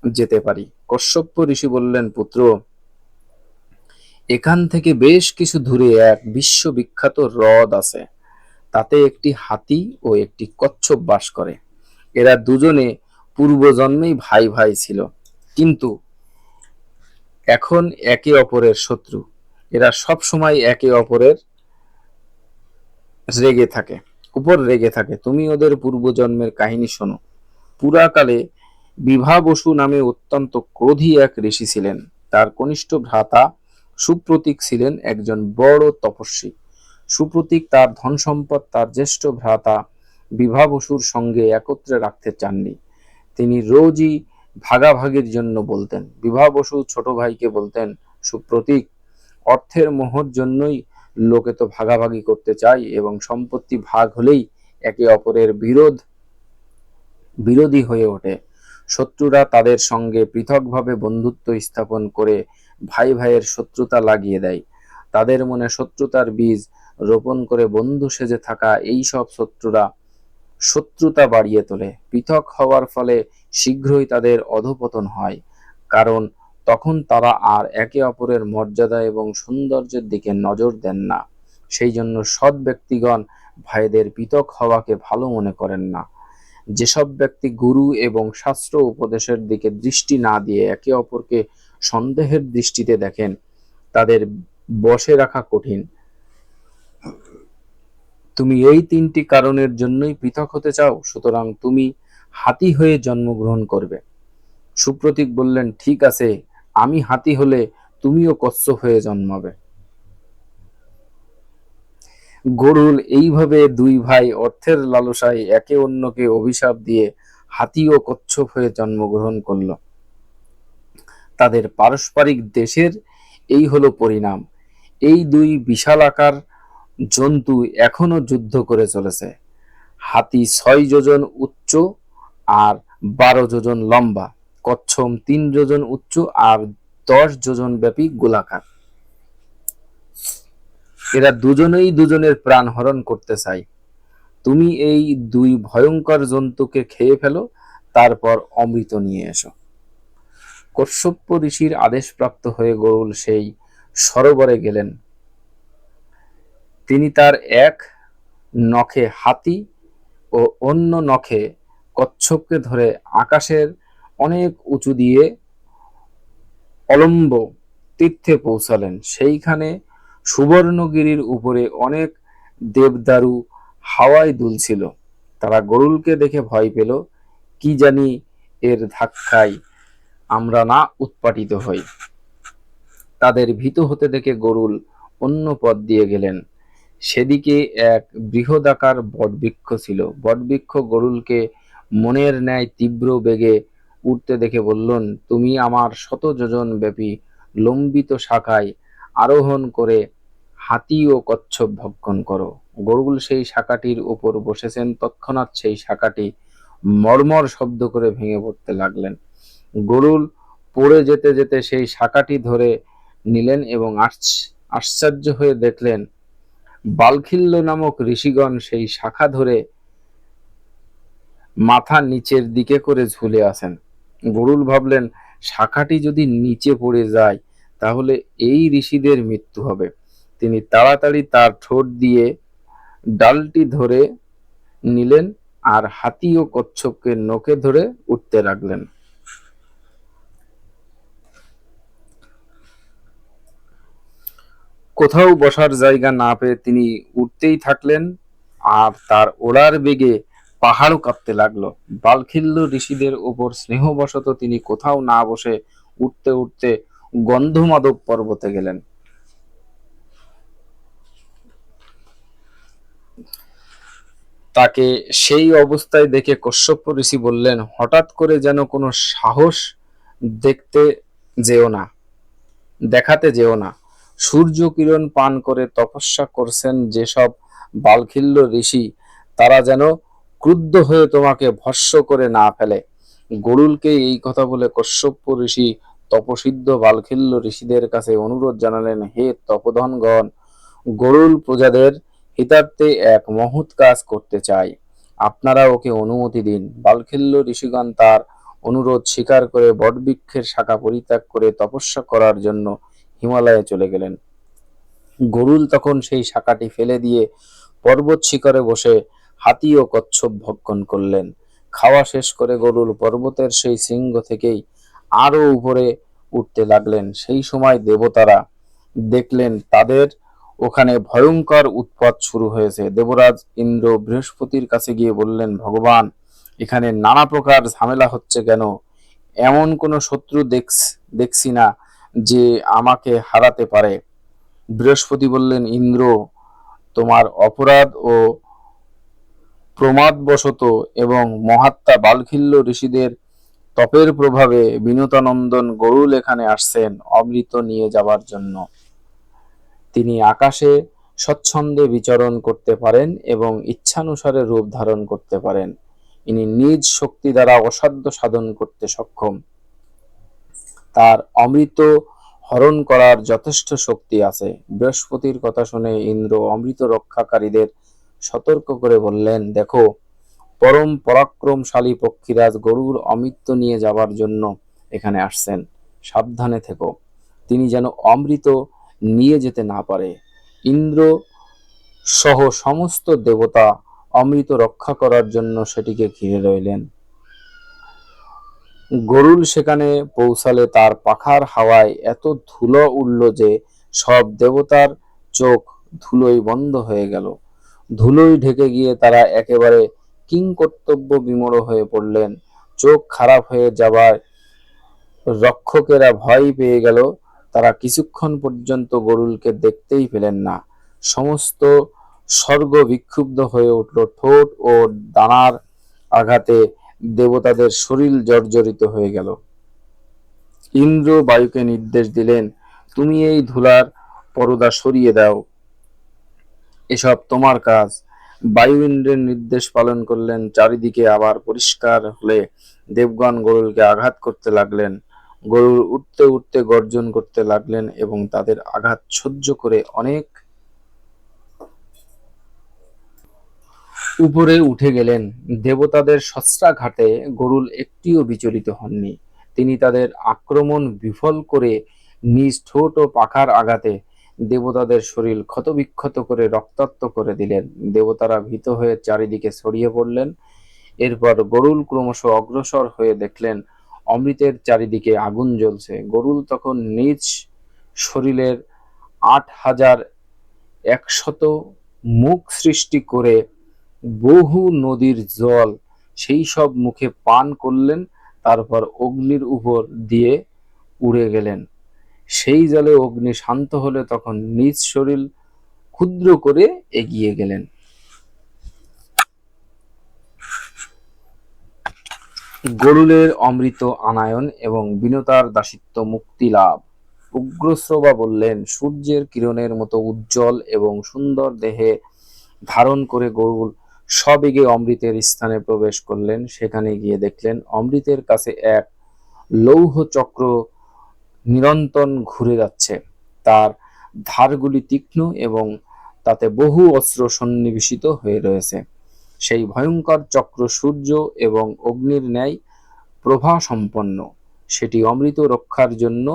যেতে পারি। কশ্যপ ঋষি বললেন, পুত্র, এখান থেকে বেশ কিছু দূরে এক বিশ্ববিখ্যাত হ্রদ আছে, তাতে একটি হাতি ও একটি কচ্ছপ বাস করে। এরা দুজনে পূর্বজন্মেই ভাই ভাই ছিল, কিন্তু এখন একে অপরের শত্রু। এরা সব সময় একে অপরের রেগে থাকে। তুমি ওদের পূর্বজন্মের কাহিনী শোনো। পুরাকালে বিভা বসু নামে অত্যন্ত ক্রোধী এক ঋষি ছিলেন। তার কনিষ্ঠ ভ্রাতা সুপ্রতীক ছিলেন একজন বড় তপস্বী। সুপ্রতীক তার ধন সম্পদ তার জ্যেষ্ঠ ভ্রাতা বিভা বসুর সঙ্গে একত্রে রাখতে চাননি। তিনি রোজই ভাগাভাগির জন্য বলতেন। বিভা বসু ছোট ভাইকে বলতেন, সুপ্রতীক, অর্থের মোহর জন্যই লোকে তো ভাগাভাগি করতে চায়, এবং সম্পত্তি ভাগ হলেই একে অপরের বিরোধী হয়ে ওঠে। শত্রুরা তাদের সঙ্গে পৃথকভাবে বন্ধুত্ব স্থাপন করে ভাই ভাইয়ের শত্রুতা লাগিয়ে দেয়। তাদের মনে শত্রুতার বীজ রোপণ করে বন্ধু সেজে থাকা এই সব শত্রুরা শত্রুতা বাড়িয়ে তোলে। পৃথক হওয়ার ফলে শীঘ্রই তাদের অধঃপতন হয়, কারণ তখন তারা আর একে অপরের মর্যাদা এবং সৌন্দর্যের দিকে নজর দেন না। সেই জন্য সৎ ব্যক্তিগণ ভাইদের পৃথক হওয়াকে ভালো মনে করেন না। যেসব ব্যক্তি গুরু এবং শাস্ত্র উপদেশের দিকে দৃষ্টি না দিয়ে একে অপরকে সন্দেহের দৃষ্টিতে দেখেন, তাদের বশে রাখা কঠিন। তুমি এই তিনটি কারণের জন্যই পৃথক হতে চাও, সুতরাং তুমি হাতি হয়ে জন্মগ্রহণ করবে। সুপ্রতীক বললেন, ঠিক আছে, আমি হাতি হলে তুমিও কচ্ছপ হয়ে জন্মাবে। গরুল এইভাবে দুই ভাই অর্থের লালসায় একে অন্যকে অভিশাপ দিয়ে হাতি ও কচ্ছপ হয়ে জন্মগ্রহণ করল। তাদের পারস্পরিক দেশের এই হলো পরিণাম। এই দুই বিশালাকার জন্তু এখনো যুদ্ধ করে চলেছে। হাতি 6 যোজন উচ্চ আর 12 যোজন লম্বা, কচ্ছপ 3 যোজন উচ্চ আর 10 যোজন ব্যাপী গোলাকার। এরা দুজনেই দুজনের প্রাণ হরণ করতে চায়। তুমি এই দুই ভয়ঙ্কর জন্তুকে খেয়ে ফেলো, তারপর অমৃত নিয়ে এসো। কশ্যপ ঋষির আদেশপ্রাপ্ত হয়ে গরুল সেই সরোবরে গেলেন। তিনি তার এক নখে হাতি ও অন্য নখে কচ্ছপকে ধরে আকাশের অনেক উঁচু দিয়ে অলম্ব তীর্থে পৌঁছালেন। সেইখানে সুবর্ণগিরির উপরে অনেক দেবদারু হাওয়ায় দুলছিল। তারা গরুলকে দেখে ভয় পেল, কি জানি এর ধাক্কায় আমরা না উৎপাটিত হই। তাদের ভীত হতে দেখে গরুল অন্য পথ দিয়ে গেলেন। সেদিকে এক বৃহদাকার বটবৃক্ষ ছিল। বটবৃক্ষ গরুলকে মনের ন্যায় তীব্র বেগে উঠতে দেখে বললেন, তুমি আমার 100 যোজন ব্যাপী লম্বিত শাখায় আরোহণ করে হাতি ও কচ্ছপ ভক্ষণ করো। গরুল সেই শাখাটির উপর বসেছেন, তৎক্ষণাৎ সেই শাখাটি মর্মর শব্দ করে ভেঙে পড়তে লাগলেন। গরুল পড়ে যেতে যেতে সেই শাখাটি ধরে নিলেন এবং আশ্চর্য হয়ে দেখলেন বালখিল্য নামক ঋষিগণ সেই শাখা ধরে মাথা নিচের দিকে করে ঝুলে আছেন। গরুল ভাবলেন, শাখাটি যদি নিচে পড়ে যায় তাহলে এই ঋষিদের মৃত্যু হবে। তিনি তাড়াতাড়ি তার ঠোঁট দিয়ে ডালটি ধরে নিলেন আর হাতি ও কচ্ছপকে নখে ধরে উঠতে লাগলেন। কোথাও বসার জায়গা না পেয়ে তিনি উঠতেই থাকলেন, আর তার ওড়ার বেগে পাহাড়ও কাঁপতে লাগলো। বালখিল্য ঋষিদের ওপর স্নেহবশত তিনি কোথাও না বসে উঠতে উঠতে গন্ধমাদক পর্বতে গেলেন। তাকে সেই অবস্থায় দেখে কশ্যপ ঋষি বললেন, হঠাৎ করে যেন কোনো সাহস দেখতে যেও না, দেখাতে যেও না। সূর্য কিরণ পান করে তপস্যা করছেন যেসব বালখিল্য ঋষি, তারা যেন ক্রুদ্ধ হয়ে তোমাকে ভস্ম করে না ফেলে। গরুলকে এই কথা বলে কশ্যপ ঋষি তপসিদ্ধ বালখিল্য ঋষিদের কাছে অনুরোধ জানালেন, হে তপোধনগণ, গরুল প্রজাদের হিতার্থে এক মহৎ কাজ করতে চায়, আপনারা ওকে অনুমতি দিন। বালখিল্য ঋষিগণ তার অনুরোধ স্বীকার করে বটবৃক্ষের শাখা পরিত্যাগ করে তপস্যা করার জন্য হিমালয়ে চলে গেলেন। গরুল তখন সেই শাখাটি ফেলে দিয়ে পর্বত শিখরে বসে হাতি ও কচ্ছপ ভক্ষণ করলেন। খাওয়া শেষ করে গরুল পর্বতের সেই শৃঙ্গ থেকেই আরো উপরে উঠতে লাগলেন। সেই সময় দেবতারা দেখলেন তাদের ওখানে ভয়ঙ্কর উৎপাত শুরু হয়েছে। দেবরাজ ইন্দ্র বৃহস্পতির কাছে গিয়ে বললেন, ভগবান, এখানে নানা প্রকার ঝামেলা হচ্ছে কেন? এমন কোন শত্রু দেখছি না যে আমাকে হারাতে পারে। বৃহস্পতি বললেন, ইন্দ্র, তোমার অপরাধ ও প্রমাদবশত এবং মহাত্মা বালখিল্য ঋষিদের তপের প্রভাবে বিনতানন্দন গরুল এখানে আসছেন অমৃত নিয়ে যাবার জন্য। তিনি আকাশে স্বচ্ছন্দে বিচরণ করতে পারেন এবং ইচ্ছানুসারে রূপ ধারণ করতে পারেন। ইনি নিজ শক্তি দ্বারা অসাধ্য সাধন করতে সক্ষম। তার অমৃত হরণ করার যথেষ্ট শক্তি আছে। বৃহস্পতির কথা শুনে ইন্দ্র অমৃত রক্ষাকারীদের সতর্ক করে বললেন, দেখো, পরম পরাক্রমশালী পক্ষীরাজ গরুর অমৃত নিয়ে যাবার জন্য এখানে আসছেন, সাবধানে থেকো, তিনি যেন অমৃত নিয়ে যেতে না পারে। ইন্দ্র সহ সমস্ত দেবতা অমৃত রক্ষা করার জন্য সেটিকে ঘিরে রইলেন। গরুল সেখানে পৌঁছালে তার পাখার হাওয়ায় এত ধুলো উড়ল যে সব দেবতার চোখ ধুলোয় বন্ধ হয়ে গেল। ধুলোয় ঢেকে গিয়ে তারা একেবারে কিংকর্তব্য বিমূঢ় হয়ে পড়লেন। চোখ খারাপ হয়ে যাবার রক্ষকেরা ভয় পেয়ে গেল। তারা কিছুক্ষণ পর্যন্ত গরুলকে দেখতেই পেলেন না। সমস্ত স্বর্গ বিক্ষুব্ধ হয়ে উঠল। ঠোঁট ও ডানার আঘাতে দেবতাদের শরীর জর্জরিত হয়ে গেল। ইন্দ্র বায়ুকে নির্দেশ দিলেন, তুমি এই ধুলার পরদা সরিয়ে দাও, এসব তোমার কাজ। বায়ু ইন্দ্রের নির্দেশ পালন করলেন। চারিদিকে আবার পরিষ্কার হলে দেবগণ গরুলকে আঘাত করতে লাগলেন। গরুল উঠতে উঠতে গর্জন করতে লাগলেন এবং তাদের আঘাত সহ্য করে অনেক উপরে উঠে গেলেন। দেবতাদের শস্ত্রাঘাতে গরুল একটিও বিচলিত হননি। তিনি তাদের আক্রমণ বিফল করে নিজ ঠোঁট ও পাখার আঘাতে দেবতাদের শরীর ক্ষতবিক্ষত করে রক্তাক্ত করে দিলেন। দেবতারা ভীত হয়ে চারিদিকে ছড়িয়ে পড়লেন। এরপর গরুল ক্রমশ অগ্রসর হয়ে দেখলেন অমৃতের চারিদিকে আগুন জ্বলছে। গরুল তখন নিজ শরীরের 8,100 মুখ সৃষ্টি করে বহু নদীর জল সেই সব মুখে পান করলেন, তারপর অগ্নির উপর দিয়ে উড়ে গেলেন। সেই জলে অগ্নি শান্ত হলে তখন নিজ শরীর ক্ষুদ্র করে এগিয়ে গেলেন। গরুলের অমৃত আনায়ন এবং বিনতার দাসিত্ব মুক্তি লাভ। উগ্রশ্রবা বললেন, সূর্যের কিরণের মতো উজ্জ্বল এবং সুন্দর দেহে ধারণ করে গরুল সবেগে অমৃতের স্থানে প্রবেশ করলেন। সেখানে গিয়ে দেখলেন অমৃতের কাছে এক লৌহ চক্র নিরন্তর ঘুরে যাচ্ছে। তার ধারগুলি তীক্ষ্ণ এবং তাতে বহু অস্ত্র সন্নিবেশিত হয়ে রয়েছে। সেই ভয়ঙ্কর চক্র সূর্য এবং অগ্নির ন্যায় প্রভা সম্পন্ন। সেটি অমৃত রক্ষার জন্য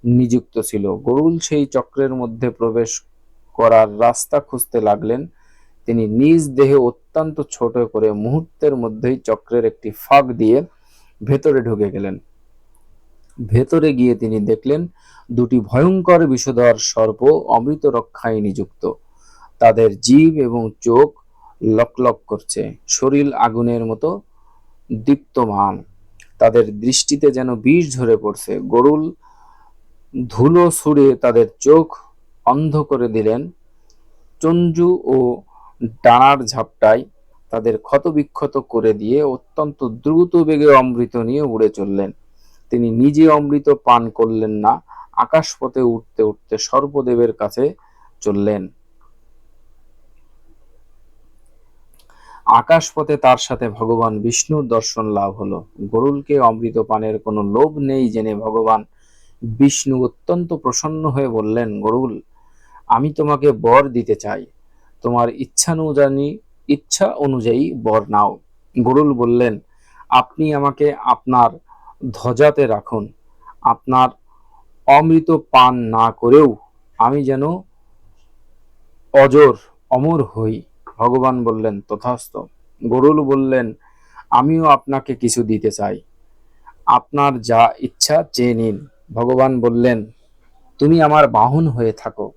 নিযুক্ত ছিল। গরুল সেই চক্রের মধ্যে প্রবেশ করার রাস্তা খুঁজতে লাগলেন। তিনি নিজ দেহে অত্যন্ত ছোট করে মুহূর্তের মধ্যেই চক্রের একটি ফাঁক দিয়ে ভেতরে ঢুকে গেলেন। ভেতরে গিয়ে তিনি দেখলেন দুটি ভয়ঙ্কর বিষধর সর্প অমৃত রক্ষায় নিযুক্ত। তাদের জিভ এবং চোখ লকলক করছে, শরীর আগুনের মতো দীপ্তমান। তাদের দৃষ্টিতে যেন বিষ ঝরে পড়ছে। গরুল ধুলো ছুঁড়ে তাদের চোখ অন্ধ করে দিলেন। চঞ্জু ও ডানার ঝাপটায় তাদের ক্ষতবিক্ষত করে দিয়ে অত্যন্ত দ্রুত বেগে অমৃত নিয়ে উড়ে চললেন। তিনি নিজে অমৃত পান করলেন না, আকাশপথে উঠতে উঠতে সর্পদেবের কাছে চললেন। আকাশপথে তার সাথে ভগবান বিষ্ণুর দর্শন লাভ হলো। গরুলকে অমৃত পানের কোনো লোভ নেই জেনে ভগবান বিষ্ণু অত্যন্ত প্রসন্ন হয়ে বললেন, গরুল, আমি তোমাকে বর দিতে চাই। তোমার ইচ্ছা অনুযায়ী বর নাও। গরুল বললেন, আপনি আমাকে আপনার ধ্বজাতে রাখুন। আপনার অমৃত পান না করেও আমি যেন অমর হই। ভগবান বললেন, তথাস্তু। গরুল বললেন, আমিও আপনাকে কিছু দিতে চাই। আপনার যা ইচ্ছা চেয়ে নিন। ভগবান বললেন, তুমি আমার বাহন হয়ে থাকো,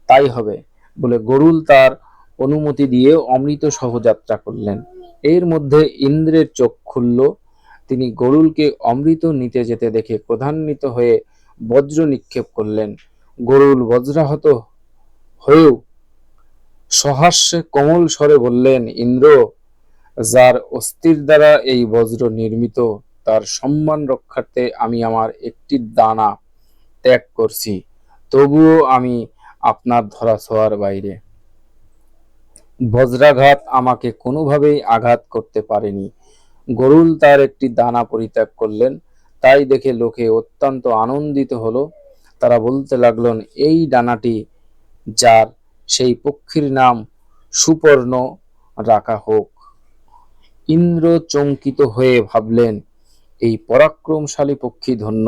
তাই হবে বলে গরুল তার অনুমতি দিয়ে অমৃত সহ যাত্রা করলেন। এর মধ্যে ইন্দ্রের চোখ খুলল। তিনি গরুলকে অমৃত নিতে যেতে দেখে ক্রোধান্বিত হয়ে বজ্র নিক্ষেপ করলেন। গরুল বজ্রাহত হয়েও সহাস্যে কোমল স্বরে বললেন, ইন্দ্র, যার অস্থির দ্বারা এই বজ্র নির্মিত, তার সম্মান রক্ষার্থে আমি আমার একটি দানা ত্যাগ করছি। তবুও আমি আপনার ধরাছোঁয়ার বাইরে। বজ্রাঘাত আমাকে কোনোভাবেই আঘাত করতে পারেনি। গরুল তার একটি দানা পরিত্যাগ করলেন। তাই দেখে লোকে অত্যন্ত আনন্দিত হলো। তারা বলতে লাগলেন, এই ডানাটি যার, সেই পক্ষীর নাম সুপর্ণ রাখা হোক। ইন্দ্র চমকিত হয়ে ভাবলেন, এই পরাক্রমশালী পক্ষী ধন্য।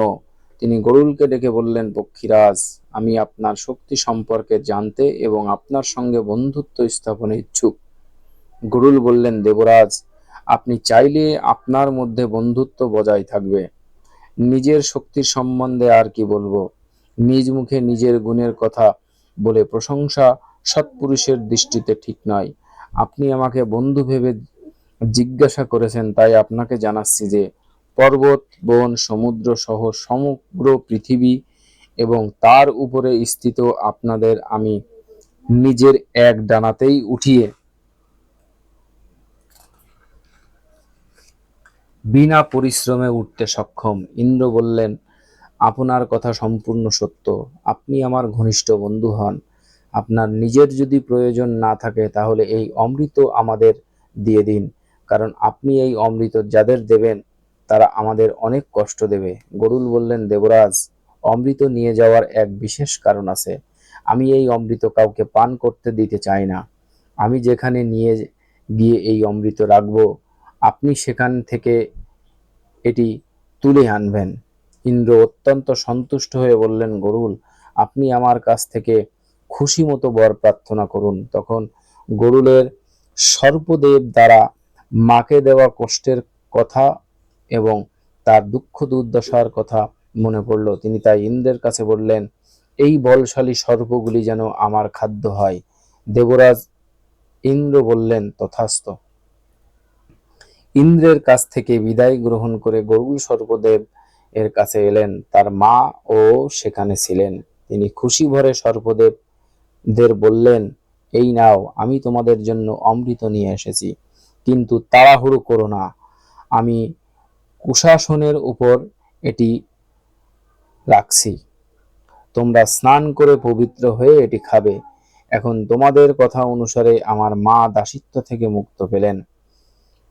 তিনি গরুলকে ডেকে বললেন, পক্ষীরাজ, আমি আপনার শক্তি সম্পর্কে জানতে এবং আপনার সঙ্গে বন্ধুত্ব স্থাপনে ইচ্ছুক। গরুল বললেন, দেবরাজ, আপনি চাইলে আপনার মধ্যে বন্ধুত্ব বজায় থাকবে। নিজের শক্তির সম্বন্ধে আর কি বলবো? নিজ মুখে নিজের গুণের কথা বলে প্রশংসা সৎপুরুষের দৃষ্টিতে ঠিক নয়। আপনি আমাকে বন্ধু ভেবে জিজ্ঞাসা করেছেন, তাই আপনাকে জানাচ্ছি যে পর্বত, বন, সমুদ্র সহ সমগ্র পৃথিবী এবং তার উপরে স্থিত আপনাদের আমি নিজের এক ডানাতেই উঠিয়ে বিনা পরিশ্রমে উঠতে সক্ষম। ইন্দ্র বললেন, আপনার কথা সম্পূর্ণ সত্য। আপনি আমার ঘনিষ্ঠ বন্ধু হন। আপনার নিজের যদি প্রয়োজন না থাকে তাহলে এই অমৃত আমাদের দিয়ে দিন, কারণ আপনি এই অমৃত যাদের দেবেন তারা আমাদের অনেক কষ্ট দেবে। গরুল বললেন, দেবরাজ, অমৃত নিয়ে যাওয়ার এক বিশেষ কারণ আছে। আমি এই অমৃত কাউকে পান করতে দিতে চাই না। আমি যেখানে নিয়ে গিয়ে এই অমৃত রাখব, আপনি সেখান থেকে এটি তুলে আনবেন। ইন্দ্র অত্যন্ত সন্তুষ্ট হয়ে বললেন, গরুল, আপনি আমার কাছ থেকে খুশি মতো বর প্রার্থনা করুন। তখন গরুলের সর্পদেব দ্বারা মাকে দেওয়া কষ্টের কথা এবং তার দুঃখ দুর্দশার কথা মনে পড়ল। তিনি তাই ইন্দ্রের কাছে বললেন, এই বলশালী সর্পগুলি যেন আমার খাদ্য হয়। দেবরাজ ইন্দ্র বললেন, তথাস্তু। ইন্দ্রের কাছ থেকে বিদায় গ্রহণ করে গরুড় সর্পদেব এর কাছে এলেন। তার মা ও সেখানে ছিলেন। তিনি খুশি ভরে সর্পদেবদের বললেন, এই নাও, আমি তোমাদের জন্য অমৃত নিয়ে এসেছি, কিন্তু তাড়াহুড়ো করো না। আমি কুশাসনের উপর এটি রাখছি। তোমরা স্নান করে পবিত্র হয়ে এটি খাবে। এখন তোমাদের কথা অনুসারে আমার মা দাসিত্ব থেকে মুক্ত পেলেন।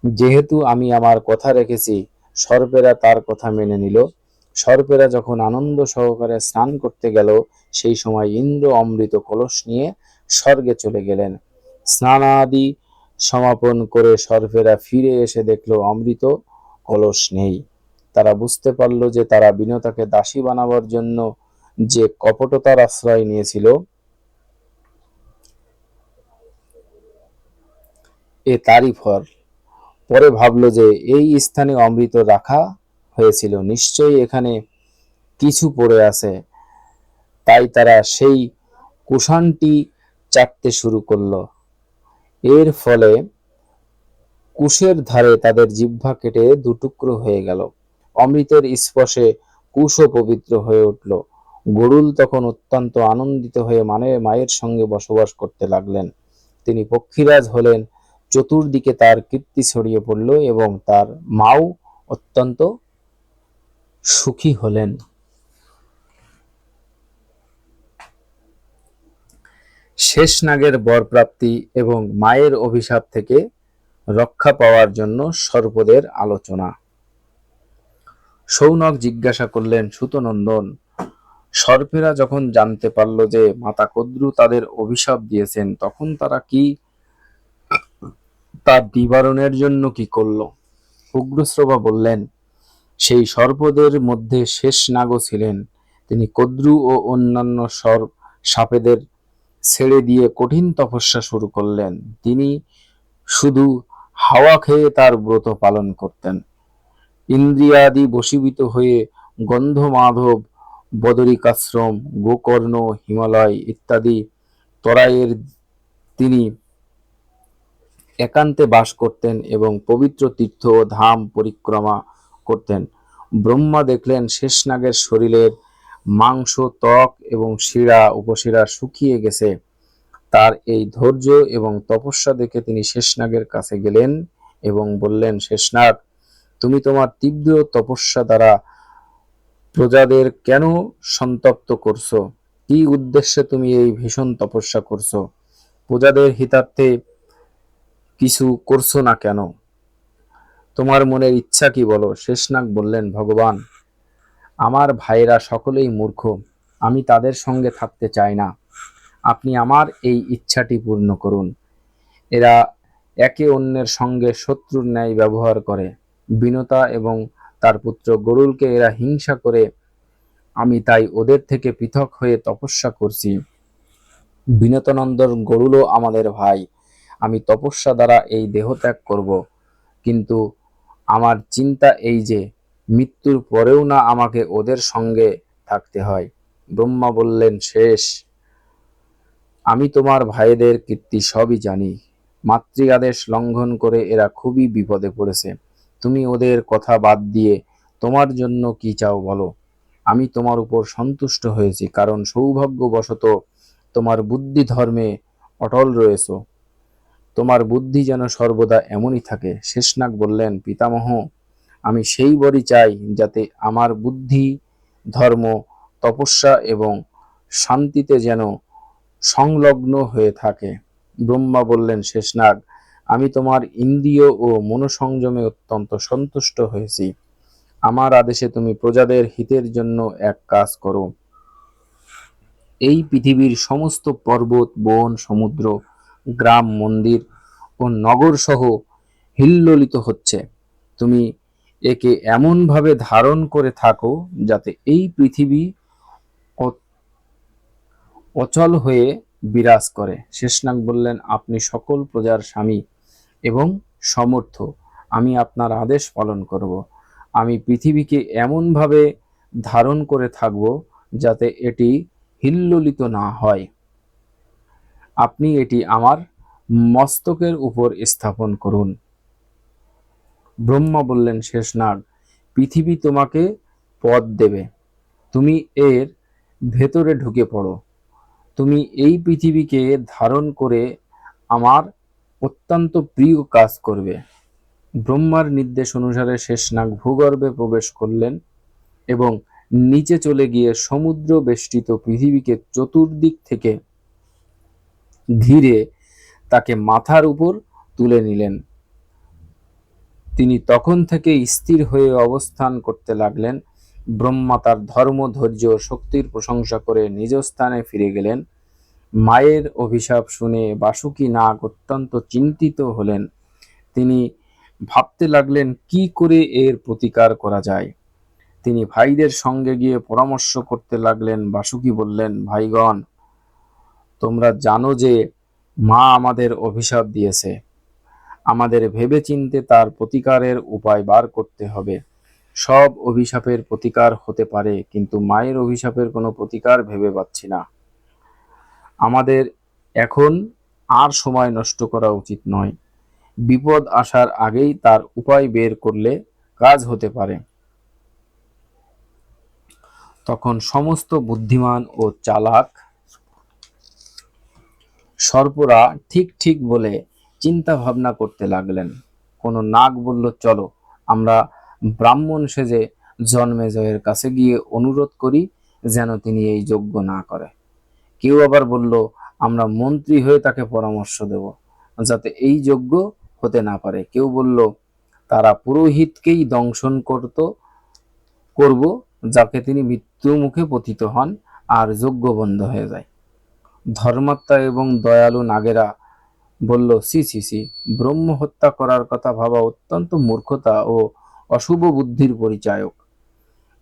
যেহেতু আমি আমার কথা রেখেছি, সর্পেরা তার কথা মেনে নিল। সর্পেরা যখন আনন্দ সহকারে স্নান করতে গেল, সেই সময় ইন্দ্র অমৃত কলস নিয়ে স্বর্গে চলে গেলেন। স্নানাদি সমাপন করে সর্পেরা ফিরে এসে দেখল অমৃত কলস নেই। তারা বুঝতে পারল যে তারা বিনতাকে দাসী বানাবার জন্য যে কপটতার আশ্রয় নিয়েছিল, এ তারই ফল। পরে ভাবল যে এই স্থানে অমৃত রাখা হয়েছিল, নিশ্চয়ই এখানে কিছু পড়ে আছে। তাই তারা সেই কুশানটি চাটতে শুরু করলো। এর ফলে কুশের ধারে তাদের জিহ্বা কেটে দুটুকরো হয়ে গেল। অমৃতের স্পর্শে কুশও পবিত্র হয়ে উঠল। গরুল তখন অত্যন্ত আনন্দিত হয়ে মায়ের সঙ্গে বসবাস করতে লাগলেন। তিনি পক্ষীরাজ হলেন। চতুর্দিকে তার কীর্তি ছড়িয়ে পড়ল এবং তার মাও অত্যন্ত সুখী হলেন। শেষনাগের বরপ্রাপ্তি এবং মায়ের অভিশাপ থেকে রক্ষা পাওয়ার জন্য সর্পদের আলোচনা। শৌনক জিজ্ঞাসা করলেন, সুতনন্দন, সর্পেরা যখন জানতে পারল যে মাতা কদ্রু তাদের অভিশাপ দিয়েছেন, তখন তারা কি তা নিবারণের জন্য কি করল? উগ্রশ্রবা বললেন, সেই সর্পদের মধ্যে শেষনাগও ছিলেন। তিনি কদ্রু ও অন্যান্য সাপেদের ছেড়ে দিয়ে কঠিন তপস্যা শুরু করলেন। তিনি শুধু হাওয়া খেয়ে তার ব্রত পালন করতেন। ইন্দ্রিয়াদি বশীভূত হয়ে গন্ধমাধব, বদরিকাশ্রম, গোকর্ণ, হিমালয় ইত্যাদি তরাইয়ের তিনি একান্তে বাস করতেন এবং পবিত্র তীর্থ ও ধাম পরিক্রমা করতেন। ব্রহ্মা দেখলেন শেষনাগের শরীরের মাংস, ত্বক এবং শিরা উপশিরা শুকিয়ে গেছে। তার এই ধৈর্য এবং তপস্যা দেখে তিনি শেষনাগের কাছে গেলেন এবং বললেন, শেষনাগ, তুমি তোমার তীব্র তপস্যা দ্বারা প্রজাদের কেন সন্তপ্ত করছো? কি উদ্দেশ্যে তুমি এই ভীষণ তপস্যা করছো? প্রজাদের হিতার্থে কিছু করছো না কেন? তোমার মনের ইচ্ছা কি বলো? শেষনাগ বললেন, ভগবান, আমার ভাইয়েরা সকলেই মূর্খ, আমি তাদের সঙ্গে থাকতে চাই না। আপনি আমার এই ইচ্ছাটি পূর্ণ করুন। এরা একে অন্যের সঙ্গে শত্রুর ন্যায় ব্যবহার করে। বিনতা এবং তার পুত্র গরুলকে এরা হিংসা করে। আমি তাই ওদের থেকে পৃথক হয়ে তপস্যা করছি। বিনতানন্দন গরুলও আমাদের ভাই। আমি তপস্যা দ্বারা এই দেহ ত্যাগ করব, কিন্তু আমার চিন্তা এই যে মৃত্যুর পরেও না আমাকে ওদের সঙ্গে থাকতে হয়। ব্রহ্মা বললেন, শেষ, আমি তোমার ভাইদের কীর্তি সবই জানি। মাতৃ আদেশ লঙ্ঘন করে এরা খুবই বিপদে পড়েছে। তুমি ওদের কথা বাদ দিয়ে তোমার জন্য কি চাও বলো। আমি তোমার উপর সন্তুষ্ট হয়েছি, কারণ সৌভাগ্যবশত তোমার বুদ্ধি ধর্মে অটল রয়েছো। তোমার বুদ্ধি যেন সর্বদা এমনই থাকে। শেষনাগ বললেন, পিতামহ, আমি সেই বরই চাই যাতে আমার বুদ্ধি, ধর্ম, তপস্যা এবং শান্তিতে যেন সংলগ্ন হয়ে থাকে। ব্রহ্মা বললেন, শেষনাগ, আমি তোমার ইন্দ্রিয় ও মনোসংযমে অত্যন্ত সন্তুষ্ট হয়েছি। আমার আদেশে তুমি প্রজাদের হিতের জন্য এক কাজ করো। এই পৃথিবীর সমস্ত পর্বত, বন, সমুদ্র, গ্রাম, মন্দির ও নগর সহ হিল্লোলিত হচ্ছে। তুমি একে এমনভাবে ধারণ করে থাকো যাতে এই পৃথিবী অচল হয়ে বিরাজ করে। শেষনাগ বললেন, আপনি সকল প্রজার স্বামী এবং সমর্থ। আমি আপনার আদেশ পালন করব। আমি পৃথিবীকে এমনভাবে ধারণ করে থাকব যাতে এটি হিল্লোলিত না হয়। আপনি এটি আমার মস্তকের উপর স্থাপন করুন। ব্রহ্মা বললেন, শেষনাগ, পৃথিবী তোমাকে পথ দেবে, তুমি এর ভেতরে ঢুকে পড়ো। তুমি এই পৃথিবীকে ধারণ করে আমার অত্যন্ত প্রিয় কাজ করবে। ব্রহ্মার নির্দেশ অনুসারে শেষনাগ ভূগর্ভে প্রবেশ করলেন এবং নিচে চলে গিয়ে সমুদ্র বেষ্টিত পৃথিবীকে চতুর্দিক থেকে ঘিরে তাকে মাথার উপর তুলে নিলেন। তিনি তখন থেকে স্থির হয়ে অবস্থান করতে লাগলেন। ব্রহ্মা তার ধর্ম, ধৈর্য ও শক্তির প্রশংসা করে নিজ স্থানে ফিরে গেলেন। মায়ের অভিশাপ শুনে বাসুকী নাগ অত্যন্ত চিন্তিত হলেন। তিনি ভাবতে লাগলেন কি করে এর প্রতিকার করা যায়। তিনি ভাইদের সঙ্গে গিয়ে পরামর্শ করতে লাগলেন। বাসুকী বললেন, ভাইগণ, তোমরা জানো যে মা আমাদের অভিশাপ দিয়েছে। আমাদের ভেবেচিন্তে তার প্রতিকারের উপায় বার করতে হবে। সব অভিশাপের প্রতিকার হতে পারে, কিন্তু মায়ের অভিশাপের কোনো প্রতিকার ভেবে পাচ্ছি না। আমাদের এখন আর সময় নষ্ট করা উচিত নয়। বিপদ আসার আগেই তার উপায় বের করলে কাজ হতে পারে। তখন সমস্ত বুদ্ধিমান ও চালাক সর্পরা ঠিক ঠিক বলে চিন্তা ভাবনা করতে লাগলেন। কোনো নাগ বলল, চলো আমরা ব্রাহ্মণ সেজে জন্মেজয়ের কাছে গিয়ে অনুরোধ করি যেন তিনি এই যজ্ঞ না করে। কেউ আবার বলল, আমরা মন্ত্রী হয়ে তাকে পরামর্শ দেব যাতে এই যজ্ঞ হতে না পারে। কেউ বলল, তারা পুরোহিতকেই দংশন করব যাকে তিনি মৃত্যু মুখে পতিত হন আর যজ্ঞ বন্ধ হয়ে যায়। ধর্মাত্মা এবং দয়ালু নাগেরা বলল, সি সি সি, ব্রহ্ম হত্যা করার কথা ভাবা অত্যন্ত মূর্খতা ও অশুভ বুদ্ধির পরিচায়ক।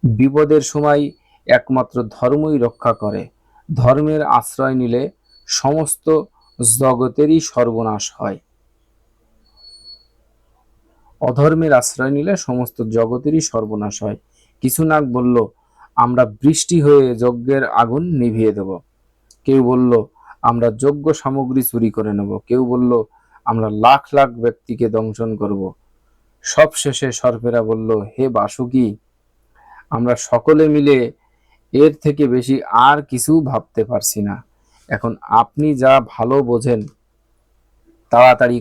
বিপদের সময় একমাত্র ধর্মই রক্ষা করে। ধর্মের আশ্রয় নিলে সমস্ত জগতেরই সর্বনাশ হয়। অধর্মের আশ্রয় নিলে সমস্ত জগতেরই সর্বনাশ হয়। কিছু নাগ বলল, আমরা বৃষ্টি হয়ে যজ্ঞের আগুন নিভিয়ে দেব। কেউ বলল, আমরা যজ্ঞ সামগ্রী চুরি করে নেব। কেউ বলল, আমরা লাখ লাখ ব্যক্তিকে দংশন করব। সবশেষে সর্পেরা বলল, হে বাসুকী, আমরা সকলে মিলে এর থেকে বেশি আর কিছু ভাবতে পারছি না। এখন আপনি যা ভালো বোঝেন তাড়াতাড়ি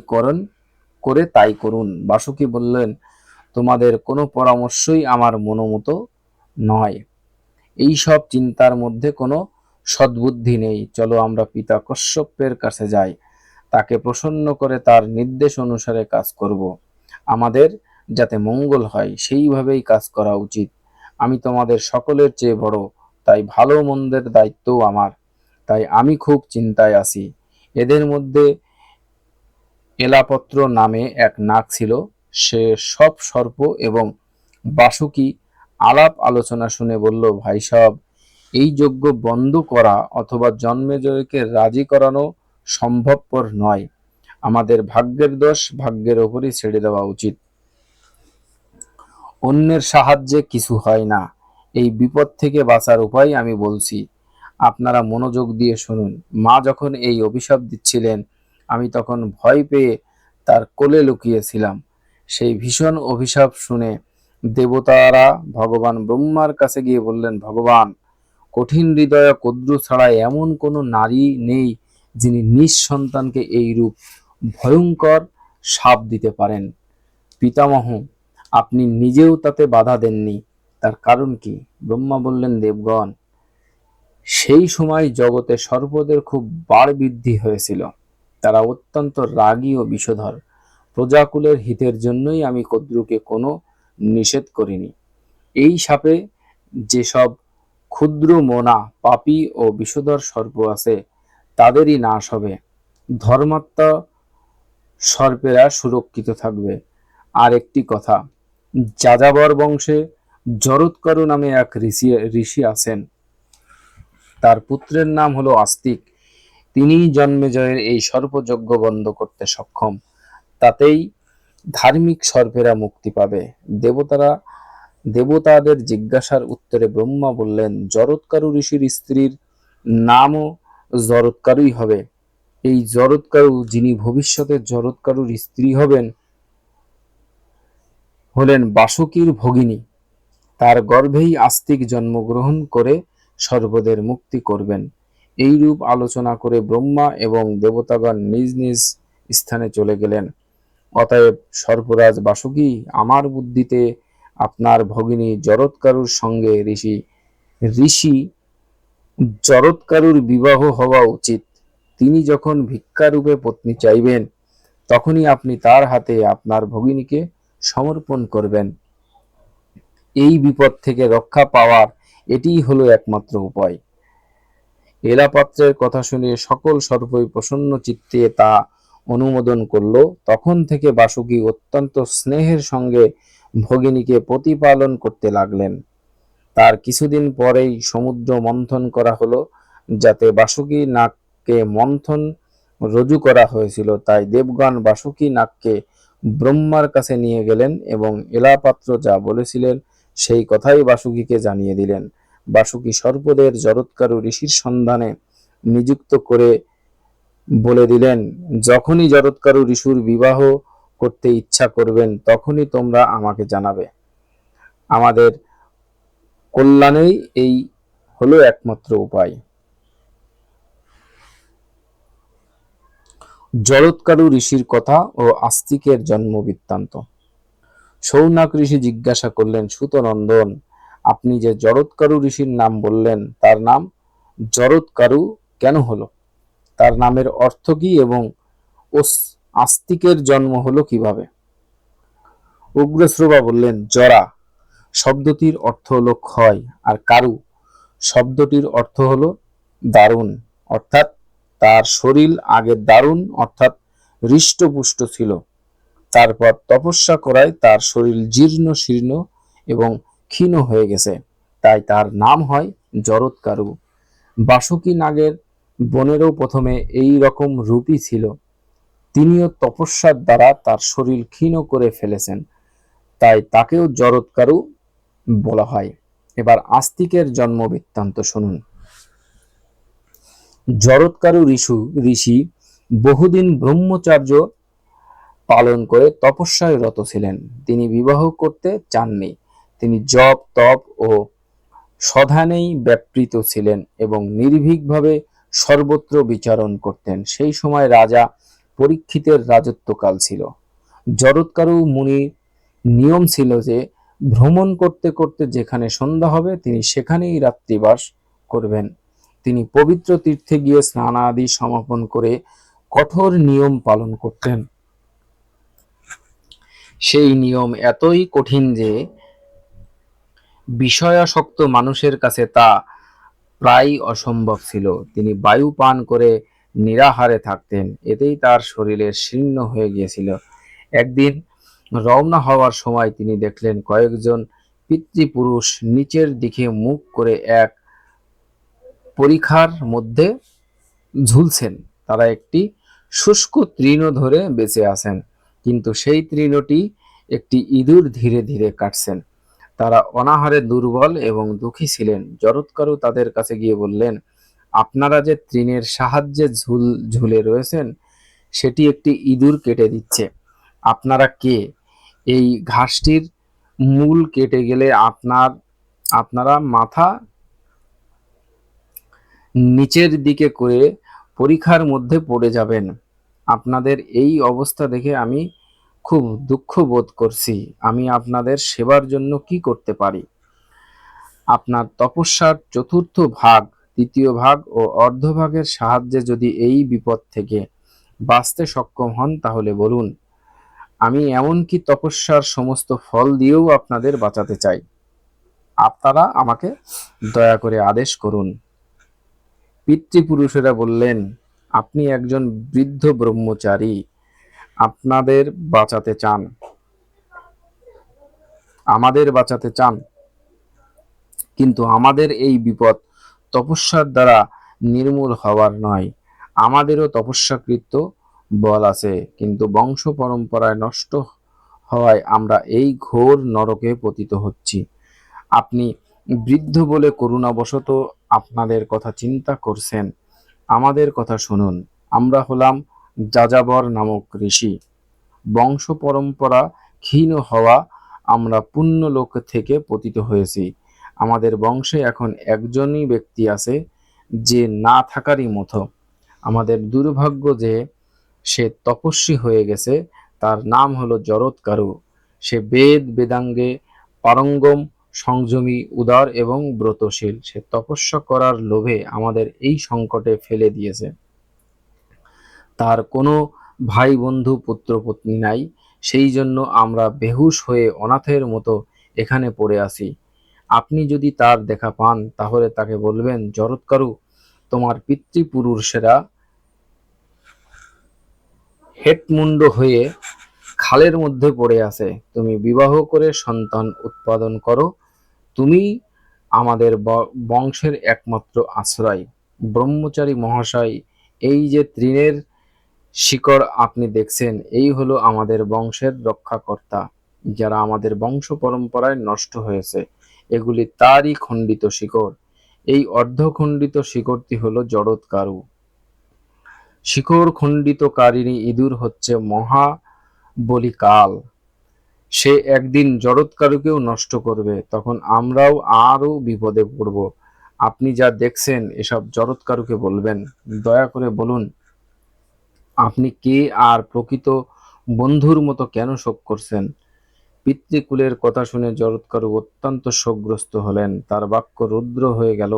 করে তাই করুন। বাসুকী বললেন, তোমাদের কোনো পরামর্শই আমার মনোমতো নয়। এই সব চিন্তার মধ্যে কোনো সদ্বুদ্ধি নেই। চলো আমরা পিতা কশ্যপের কাছে যাই, তাকে প্রসন্ন করে তার নির্দেশ অনুসারে কাজ করব। আমাদের যাতে মঙ্গল হয় সেইভাবেই কাজ করা উচিত। আমি তোমাদের সকলের চেয়ে বড়, তাই ভালো মন্দের দায়িত্বও আমার। তাই আমি খুব চিন্তায় আছি। এদের মধ্যে এলাপত্র নামে এক নাগ ছিল। সে সব সর্প এবং বাসুকী আলাপ আলোচনা শুনে বলল, ভাই সব, এই যজ্ঞ বন্ধ করা অথবা জন্মেজয়কে রাজি করানো সম্ভবপর নয়। আমাদের ভাগ্যের দোষ ভাগ্যের ওপরই ছেড়ে দেওয়া উচিত। অন্যের সাহায্যে কিছু হয় না। এই বিপদ থেকে বাঁচার উপায় আমি বলছি, আপনারা মনোযোগ দিয়ে শুনুন। মা যখন এই অভিশাপ দিচ্ছিলেন, আমি তখন ভয় পেয়ে তার কোলে লুকিয়েছিলাম। সেই ভীষণ অভিশাপ শুনে দেবতারা ভগবান ব্রহ্মার কাছে গিয়ে বললেন, ভগবান, কঠিন হৃদয় কদ্রু ছাড়া এমন কোনো নারী নেই যিনি নিজ সন্তানকে এই রূপ ভয়ঙ্কর শাপ দিতে পারেন। পিতামহ, আপনি নিজেও তাতে বাধা দেননি, তার কারণ কি? ব্রহ্মা বললেন, দেবগণ, সেই সময় জগতে সর্পদের খুব বাড় বৃদ্ধি হয়েছিল। তারা অত্যন্ত রাগী ও বিষধর। প্রজাকুলের হিতের জন্যই আমি কদ্রুকে কোনো নিষেধ করিনি। এই সাপে যেসব ক্ষুদ্র মোনা পাপী ও বিষধর সর্প আছে তাদেরই নাশ হবে। ধর্মাত্মা সর্পেরা সুরক্ষিত থাকবে। আর একটি কথা, যাযাবর বংশে জরৎকারু নামে এক ঋষি আছেন। তার পুত্রের নাম হলো আস্তিক। তিনিই জন্মেজয়ের এই সর্পযজ্ঞ বন্ধ করতে সক্ষম। তাতেই ধার্মিক সর্পেরা মুক্তি পাবে। দেবতাদের জিজ্ঞাসার উত্তরে ব্রহ্মা বললেন, জরৎকারু ঋষির স্ত্রীর নামও জরৎকারুই হবে। এই জরৎকারু, যিনি ভবিষ্যতে জরৎকারুর স্ত্রী হলেন বাসুকীর ভগিনী, তার গর্ভেই আস্তিক জন্মগ্রহণ করে সর্বদের মুক্তি করবেন। এইরূপ আলোচনা করে ব্রহ্মা এবং দেবতাগণ নিজ নিজ স্থানে চলে গেলেন। অতএব সর্পরাজ বাসুকী, আমার বুদ্ধিতে আপনার ভগিনী জরৎকারুর সঙ্গে ঋষি জরৎকারুর বিবাহ হওয়া উচিত। তিনি যখন ভিক্ষারূপে পত্নী চাইবেন, তখনই আপনি তার হাতে আপনার ভগিনীকে সমর্পণ করবেন। এই বিপদ থেকে রক্ষা পাওয়ার এটিই হলো একমাত্র উপায়। এলাপাত্রের কথা শুনে সকল সর্পই প্রসন্ন চিত্তে তা অনুমোদন করল। তখন থেকে বাসুকী অত্যন্ত স্নেহের সঙ্গে ভগিনীকে প্রতিপালন করতে লাগলেন। তার কিছুদিন পরেই সমুদ্র মন্থন করা হলো। যাতে বাসুকী নাগকে মন্থন রজু করা হয়েছিল, তাই দেবগণ বাসুকী নাগকে ব্রহ্মার কাছে নিয়ে গেলেন এবং এলাপাত্র যা বলেছিলেন সেই কথাই বাসুকীকে জানিয়ে দিলেন। বাসুকী সর্পদের জরৎকারু ঋষির সন্ধানে নিযুক্ত করে বলে দিলেন, যখনই জরৎকারু ঋষির বিবাহ করতে ইচ্ছা করবেন, তখনই তোমরা আমাকে জানাবে। আমাদের কল্যাণেই এই হলো একমাত্র উপায়। জরৎকারু ঋষির কথা ও আস্তিকের জন্ম বৃত্তান্ত। সৌনক ঋষি জিজ্ঞাসা করলেন, সুতনন্দন, আপনি যে জরৎকারু ঋষির নাম বললেন, তার নাম জরৎকারু কেন হলো? তার নামের অর্থ কি এবং আস্তিকের জন্ম হলো কিভাবে? উগ্রশ্রবা বললেন, জরা শব্দটির অর্থ হলো ক্ষয়, আর কারু শব্দটির অর্থ হলো দারুণ, অর্থাৎ তার শরীর আগে দারুণ অর্থাৎ হৃষ্টপুষ্ট ছিল। তারপর তপস্যা করায় তার শরীর জীর্ণ শীর্ণ এবং ক্ষীণ হয়ে গেছে, তাই তার নাম হয় জরৎকারু। বাসুকী নাগের বনেরও প্রথমে এই রকম রূপই ছিল। তিনিও তপস্যার দ্বারা তার শরীর ক্ষীণ করে ফেলেছেন, তাই তাকেও জরৎকারু বলা হয়। এবার আস্তিকের জন্ম বৃত্তান্ত শুনুন। জরৎকারু ঋষি বহুদিন ব্রহ্মচর্য পালন করে তপস্যায় রত ছিলেন। তিনি বিবাহ করতে চাননি। তিনি জপ তপ ও সধানেই ব্যাপৃত ছিলেন এবং নির্ভীকভাবে সর্বত্র বিচরণ করতেন। সেই সময় রাজা পরীক্ষিতের রাজত্বকাল ছিল। জরৎকারু মুনির নিয়ম ছিল যে ভ্রমণ করতে করতে যেখানে সন্ধ্যা হবে তিনি সেখানেই রাত্রিবাস করবেন। তিনি পবিত্র তীর্থে গিয়ে স্নানাদি সমাপন করে কঠোর নিয়ম পালন করতেন। সেই নিয়ম এতই কঠিন যে বিষয়াসক্ত মানুষের কাছে তা প্রায় অসম্ভব ছিল। তিনি বায়ু পান করে নিরাহারে থাকতেন, এতেই তার শরীরের শীর্ণ হয়ে গিয়েছিল। একদিন রওনা হওয়ার সময় তিনি দেখলেন কয়েকজন পিতৃপুরুষ নিচের দিকে মুখ করে এক পরিখার মধ্যে ঝুলছেন। তারা একটি শুষ্ক তৃণ ধরে বেঁচে আছেন, কিন্তু সেই তৃণটি একটি ইঁদুর ধীরে ধীরে কাটছেন। তারা অনাহারে দুর্বল এবং দুঃখী ছিলেন। জরৎকারু তাদের কাছে গিয়ে বললেন, আপনারা যে তৃণের সাহায্যে ঝুলে রয়েছেন, সেটি একটি ইঁদুর কেটে দিচ্ছে। আপনারা কে? এই ঘাসটির মূল কেটে গেলে আপনারা মাথা নিচের দিকে করে পরিখার মধ্যে পড়ে যাবেন। আপনাদের এই অবস্থা দেখে আমি খুব দুঃখ বোধ করছি। আমি আপনাদের সেবার জন্য কি করতে পারি? আপনার তপস্যার চতুর্থ ভাগ, তৃতীয় ভাগ ও অর্ধভাগের সাহায্যে যদি এই বিপদ থেকে বাঁচতে সক্ষম হন, তাহলে বলুন। আমি এমনকি তপস্যার সমস্ত ফল দিয়েও আপনাদের বাঁচাতে চাই। আপনারা আমাকে দয়া করে আদেশ করুন। পিতৃপুরুষেরা বললেন, আপনি একজন বৃদ্ধ ব্রহ্মচারী, আমাদের বাঁচাতে চান, কিন্তু আমাদের এই বিপদ তপস্যার দ্বারা নির্মূল হওয়ার নয়। আমাদেরও তপস্যাকৃত বল আছে, কিন্তু বংশ পরম্পরায় নষ্ট হওয়ায় আমরা এই ঘোর নরকে পতিত হচ্ছি। আপনি বৃদ্ধ বলে করুণাবশত আপনাদের কথা চিন্তা করছেন। আমাদের কথা শুনুন। আমরা হলাম যাযাবর নামক ঋষি। বংশ পরম্পরা ক্ষীণ হওয়া আমরা পুণ্য লোক থেকে পতিত হয়েছি। আমাদের বংশে এখন একজনই ব্যক্তি আছে যে না থাকারই মতো। আমাদের দুর্ভাগ্য যে সে তপস্বী হয়ে গেছে। তার নাম হলো জরৎকারু। সে বেদ বেদাঙ্গে পারঙ্গম, সংযমী, উদার এবং ব্রতশীল। সে তপস্যা করার লোভে আমাদের এই সংকটে ফেলে দিয়েছে। তার কোনো ভাই বন্ধু পুত্র পত্নী নাই। সেই জন্য আমরা বেহুশ হয়ে অনাথের মতো এখানে পড়ে আছি। আপনি যদি তার দেখা পান তাহলে তাকে বলবেন, জরৎকারু, তোমার পিতৃপুরুষেরা হেটমুন্ড হয়ে খালের মধ্যে পড়ে আছে। তুমি বিবাহ করে সন্তান উৎপাদন করো। তুমি আমাদের বংশের একমাত্র আশ্রয়। ব্রহ্মচারী মহাশয়, এই যে তৃণের শিকড় আপনি দেখছেন, এই হলো আমাদের বংশের রক্ষাকর্তা, যারা আমাদের বংশ পরম্পরায় নষ্ট হয়েছে। এগুলি তারই খণ্ডিত শিকড়। এই অর্ধখণ্ডিত শিকড়টি হলো জরৎকারু। শিকড় খণ্ডিতকারিণী ইঁদুর হচ্ছে মহাবলী কাল। সে একদিন জরৎকারুকেও নষ্ট করবে। তখন আমরাও আরো বিপদে পড়ব। আপনি যা দেখছেন এসব জরৎকারুকে বলবেন। দয়া করে বলুন, আপনি কে আর প্রকৃত বন্ধুর মতো কেন শোক করছেন? পিতৃকুলের কথা শুনে জরৎকারু অত্যন্ত শোকগ্রস্ত হলেন। তার বাক্য রুদ্র হয়ে গেল।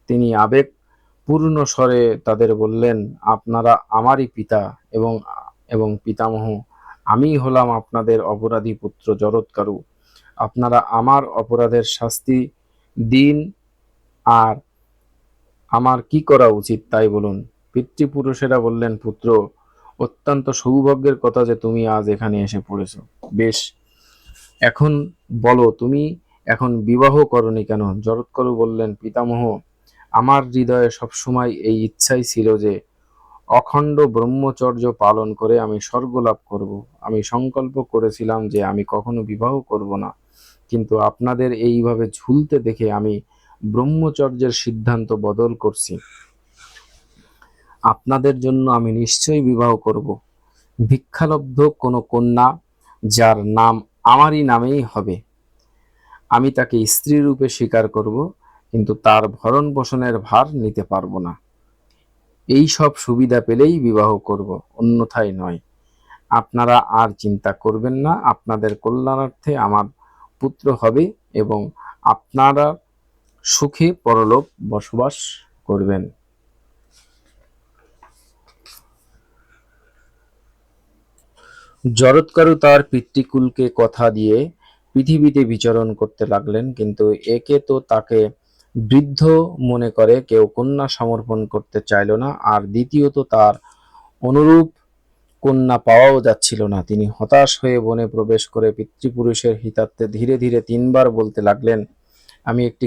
তিনি আবেগপূর্ণ স্বরে তাদের বললেন, আপনারা আমারই পিতা এবং এবং পিতামহ। আমি হলাম আপনাদের অপরাধী পুত্র জরৎকারু। আপনারা আমার অপরাধের শাস্তি দিন। আর আমার কি করা উচিত তাই বলুন। পিতৃপুরুষেরা বললেন, পুত্র, অত্যন্ত সৌভাগ্যের কথা যে তুমি আজ এখানে এসে পড়েছো। বেশ, এখন বলো, তুমি এখন বিবাহ করনি কেন? জরৎকারু বললেন, পিতামহ, আমার হৃদয়ে সবসময় এই ইচ্ছাই ছিল যে অখণ্ড ব্রহ্মচর্য পালন করে আমি স্বর্গ লাভ করব। আমি সংকল্প করেছিলাম যে আমি কখনো বিবাহ করব না, কিন্তু আপনাদের এইভাবে ঝুলতে দেখে আমি ব্রহ্মচর্যের সিদ্ধান্ত বদল করছি। আপনাদের জন্য আমি নিশ্চয়ই বিবাহ করব। ভিক্ষালব্ধ কোনো কন্যা, যার নাম আমারই নামেই হবে। আমি তাকে স্ত্রী রূপে স্বীকার করব, কিন্তু তার ভরণ পোষণের ভার নিতে পারবো না। এই সব সুবিধা পেলেই বিবাহ করব, অন্যথায় নয়। আপনারা আর চিন্তা করবেন না। আপনাদের কল্যাণার্থে আমার পুত্র হবে এবং আপনারা সুখে পরলোক বসবাস করবেন। জরৎকারু তার পিতৃকুলকে কথা দিয়ে পৃথিবীতে বিচরণ করতে লাগলেন, কিন্তু একে তো তাকে বৃদ্ধ মনে করে কেউ কন্যা সমর্পণ করতে চাইল না, আর দ্বিতীয়ত তার অনুরূপ কন্যা পাওয়াও যাচ্ছিল না। তিনি হতাশ হয়ে বনে প্রবেশ করে পিতৃপুরুষের হিতার্থে ধীরে ধীরে 3 বার বলতে লাগলেন, আমি একটি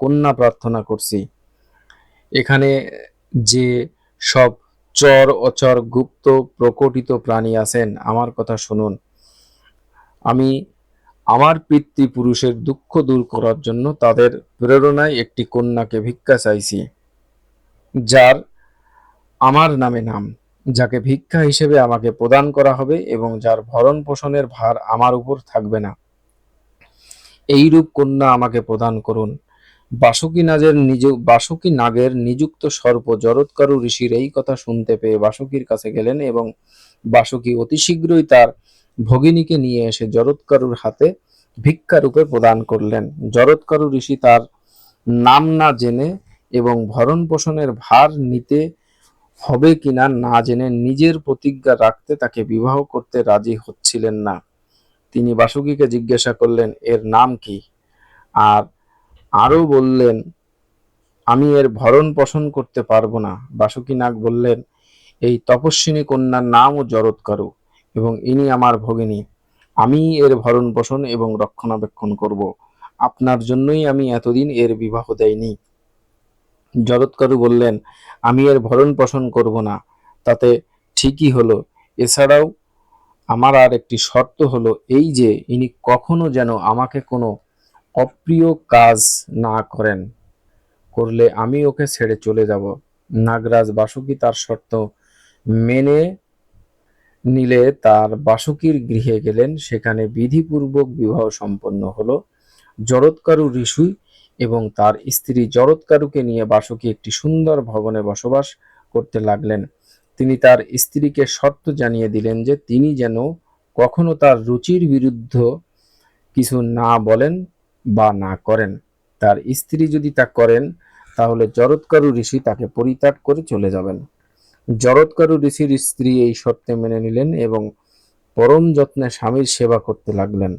কন্যা প্রার্থনা করছি। এখানে যে সব চর অচর গুপ্ত প্রকটিত প্রাণী আছেন, আমার কথা শুনুন। আমি আমার পিতৃপুরুষের দুঃখ দূর করার জন্য তাদের প্রেরণায় একটি কন্যাকে ভিক্ষা চাইছি, যার আমার নামে নাম, যাকে ভিক্ষা হিসেবে আমাকে প্রদান করা হবে এবং যার ভরণ পোষণের ভার আমার উপর থাকবে না। এইরূপ কন্যা আমাকে প্রদান করুন। বাসুকী নাগের নিযুক্ত সর্প জরৎকারু ঋষির এই কথা শুনতে পেয়ে বাসুকীর কাছে গেলেন এবং বাসুকী অতি শীঘ্রই তার ভগিনীকে নিয়ে এসে জরৎকারুর হাতে ভিক্ষারূপে প্রদান করলেন। জরৎকারু ঋষি তার নাম না জেনে এবং ভরণ পোষণের ভার নিতে হবে কিনা না জেনে নিজের প্রতিজ্ঞা রাখতে তাকে বিবাহ করতে রাজি হচ্ছিলেন না। তিনি বাসুকীকে জিজ্ঞাসা করলেন, এর নাম কি? আর আরো বললেন, আমি এর ভরণ পোষণ করতে পারবো না। বাসুকী নাগ বললেন, এই তপস্বিনী কন্যার নামও জরৎকারু এবং ইনি আমার ভগিনী। আমি এর ভরণ পোষণ এবং রক্ষণাবেক্ষণ করব। আপনার জন্যই আমি এতদিন এর বিবাহ দেইনি। জরৎকারু বললেন, আমি এর ভরণ পোষণ করব না, তাতে ঠিকই হলো। এছাড়াও আমার আর একটি শর্ত হলো এই যে ইনি কখনো যেন আমাকে কোনো অপ্রিয় কাজ না করেন। করলে আমি ওকে ছেড়ে চলে যাব। নাগরাজ বাসুকী তার শর্ত মেনে নিলে তার বাসুকীর গৃহে গেলেন। সেখানে বিধিপূর্বক বিবাহ সম্পন্ন হলো। জরৎকারু ঋষি এবং তার স্ত্রী জরৎকারুকে নিয়ে বাসুকী একটি সুন্দর ভবনে বসবাস করতে লাগলেন। তিনি তার স্ত্রীকে শর্ত জানিয়ে দিলেন যে তিনি যেন কখনো তার রুচির বিরুদ্ধ কিছু না বলেন বা না করেন। তার স্ত্রী যদি তা করেন তাহলে জরৎকারু ঋষি তাকে পরিত্যাগ করে চলে যাবেন। জরৎকারু ঋষির স্ত্রী এই শর্তে মেনে নিলেন এবং পরম যত্নে স্বামীর সেবা করতে লাগলেন।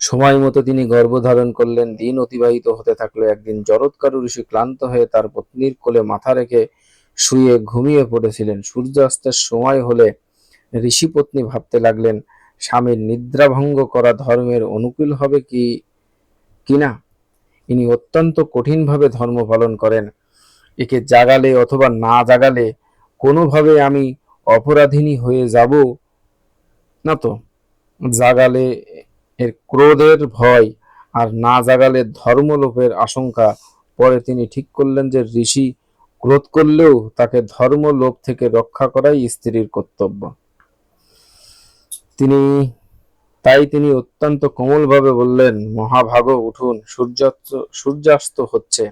সময় মতো তিনি গর্ভধারণ করলেন। দিন অতিবাহিত হতে থাকলো। একদিন জরৎকারু ঋষি ক্লান্ত হয়ে তার পত্নীর কোলে মাথা রেখে শুয়ে ঘুমিয়ে পড়েছিলেন। সূর্যাস্তের সময় হলে ঋষি পত্নী ভাবতে লাগলেন, স্বামীর নিদ্রাভঙ্গ করা ধর্মের অনুকূল হবে কিনা। ইনি অত্যন্ত কঠিনভাবে ধর্ম পালন করেন। একে জাগালে অথবা না জাগালে কোনোভাবে আমি অপরাধিনী হয়ে যাব না তো। জাগালে এর ক্রোধের ভয় আর না জাগালে ধর্মলোপের আশঙ্কা। পরে তিনি ঠিক করলেন যে ঋষি ক্রোধ করলেও তাকে ধর্মলোপ থেকে রক্ষা করাই স্ত্রীর কর্তব্য। তিনি অত্যন্ত কোমলভাবে বললেন, মহাভাগ উঠুন, সূর্যাস্ত হচ্ছে,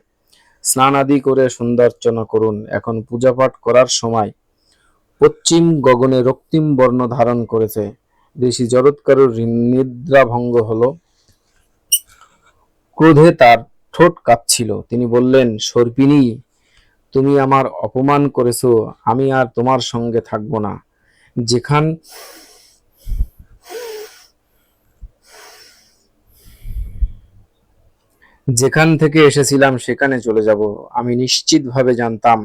স্নান আদি করে সন্ধ্যার্চনা করুন। এখন পূজাপাঠ করার সময়। পশ্চিম গগনে রক্তিম বর্ণ ধারণ করেছে। ঋষি জরৎকারুর নিদ্রাভঙ্গ হলো। ক্রোধে তার ঠোঁট কাঁপছিল। তিনি বললেন, সর্পিণী, তুমি আমার অপমান করেছো, আমি আর তোমার সঙ্গে থাকবো না। যেখান যেখান থেকে এসেছিলাম সেখানে চলে যাব। আমি নিশ্চিতভাবে জানতাম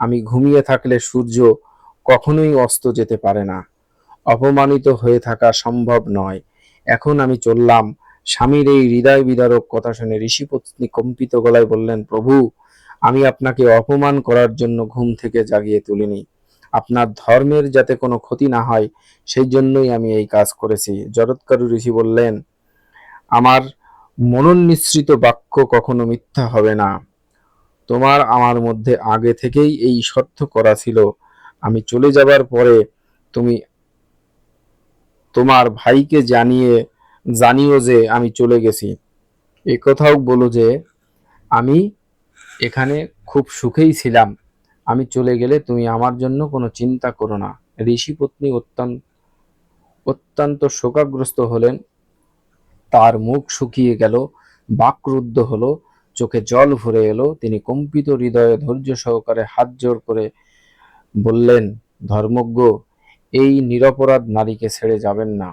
আমি ঘুমিয়ে থাকলে সূর্য কখনোই অস্ত যেতে পারে না। অপমানিত হয়ে থাকা সম্ভব নয়। এখন আমি চললাম। স্বামীর এই হৃদয় বিদারক কথা শুনে ঋষিপত্নী কম্পিত গলায় বললেন, প্রভু, আমি আপনাকে অপমান করার জন্য ঘুম থেকে জাগিয়ে তুলিনি। আপনার ধর্মের যাতে কোনো ক্ষতি না হয় সেই জন্যই আমি এই কাজ করেছি। জরৎকারু ঋষি বললেন, আমার মনোনিসৃত বাক্য কখনো মিথ্যা হবে না। তোমার আমার মধ্যে আগে থেকেই এই শর্ত করা ছিল। আমি চলে যাবার পরে তুমি তোমার ভাইকে জানিও যে আমি চলে গেছি। একথাও বলো যে আমি এখানে খুব সুখেই ছিলাম। আমি চলে গেলে তুমি আমার জন্য কোনো চিন্তা করো না। ঋষি পত্নী অত্যন্ত শোকাগ্রস্ত হলেন। তার মুখ শুকিয়ে গেল, বাকরুদ্ধ হলো, চোখে জল ভরে এলো। তিনি কম্পিত হৃদয়ে ধৈর্য সহকারে হাত জোড় করে বললেন, ধর্মজ্ঞ, এই নিরপরাধ নারীকে ছেড়ে যাবেন না।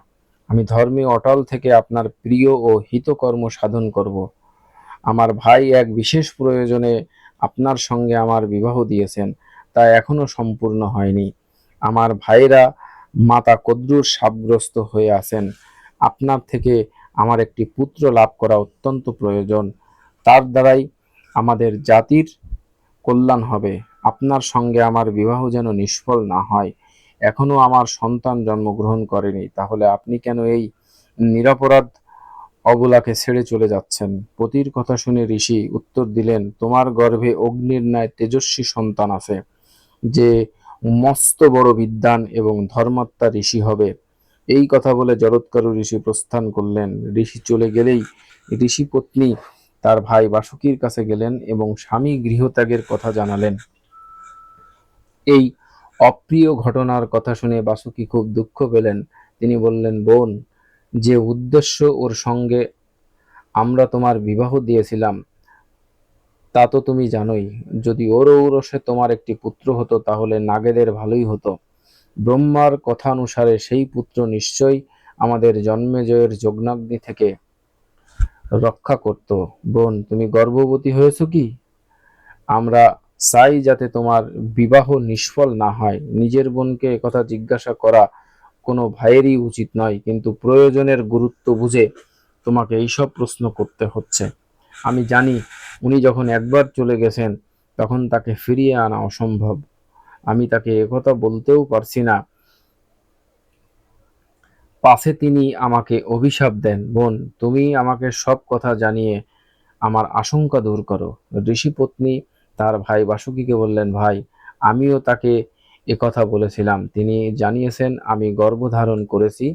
আমি ধর্মে অটল থেকে আপনার প্রিয় ও হিতকর্ম সাধন করব। আমার ভাই এক বিশেষ প্রয়োজনে আপনার সঙ্গে আমার বিবাহ দিয়েছেন, তা এখনো সম্পূর্ণ হয়নি। আমার ভাইরা মাতা কদ্রুর শাপগ্রস্ত হয়ে আছেন। আপনার থেকে আমার একটি পুত্র লাভ করা অত্যন্ত প্রয়োজন। তার দ্বারাই আমাদের জাতির কল্যাণ হবে। আপনার সঙ্গে আমার বিবাহ যেন নিষ্ফল না হয়। এখনো আমার সন্তান জন্মগ্রহণ করেনি, তাহলে আপনি কেন এই নিরপরাধ অবলাকে ছেড়ে চলে যাচ্ছেন? পতির কথা শুনে ঋষি উত্তর দিলেন, তোমার গর্ভে অগ্নির ন্যায় তেজস্বী সন্তান আছে, যে মস্ত বড় বিদ্বান এবং ধর্মাত্মা ঋষি হবে। এই কথা বলে জরৎকারু ঋষি প্রস্থান করলেন। ঋষি চলে গেলেই ঋষি পত্নী তার ভাই বাসুকীর কাছে গেলেন এবং স্বামী গৃহত্যাগের কথা জানালেন। এই অপ্রিয় ঘটনার কথা শুনে বাসুকী খুব দুঃখ পেলেন। তিনি বললেন, বোন, যে উদ্দেশ্য ওর সঙ্গে আমরা তোমার বিবাহ দিয়েছিলাম তা তো তুমি জানোই। যদি ওর ঔরসে তোমার একটি পুত্র হতো তাহলে নাগেদের ভালোই হতো। ব্রহ্মার কথানুসারে সেই পুত্র নিশ্চয়ই আমাদের জন্মেজয়ের যজ্ঞাগ্নি থেকে রক্ষা করত। বোন, তুমি গর্ভবতী হয়েছ কি? আমরা চাই যাতে তোমার বিবাহ নিষ্ফল না হয়। নিজের বোনকে একথা জিজ্ঞাসা করা কোনো ভাইয়েরই উচিত নয়, কিন্তু প্রয়োজনের গুরুত্ব বুঝে তোমাকে এইসব প্রশ্ন করতে হচ্ছে। আমি জানি উনি যখন একবার চলে গেছেন তখন তাকে ফিরিয়ে আনা অসম্ভব। আমি তাকে একথা বলতেও পারছি না, পাছে তিনি আমাকে অভিশাপ দেন। বোন, তুমি আমাকে সব কথা জানিয়ে আমার আশঙ্কা দূর করো। ঋষিপত্নী তার ভাই বাসুকীকে বললেন, ভাই, আমিও তাকে কথা বলেছিলাম, তিনি জানিয়েছেন আমি গর্ভধারণ করেছি।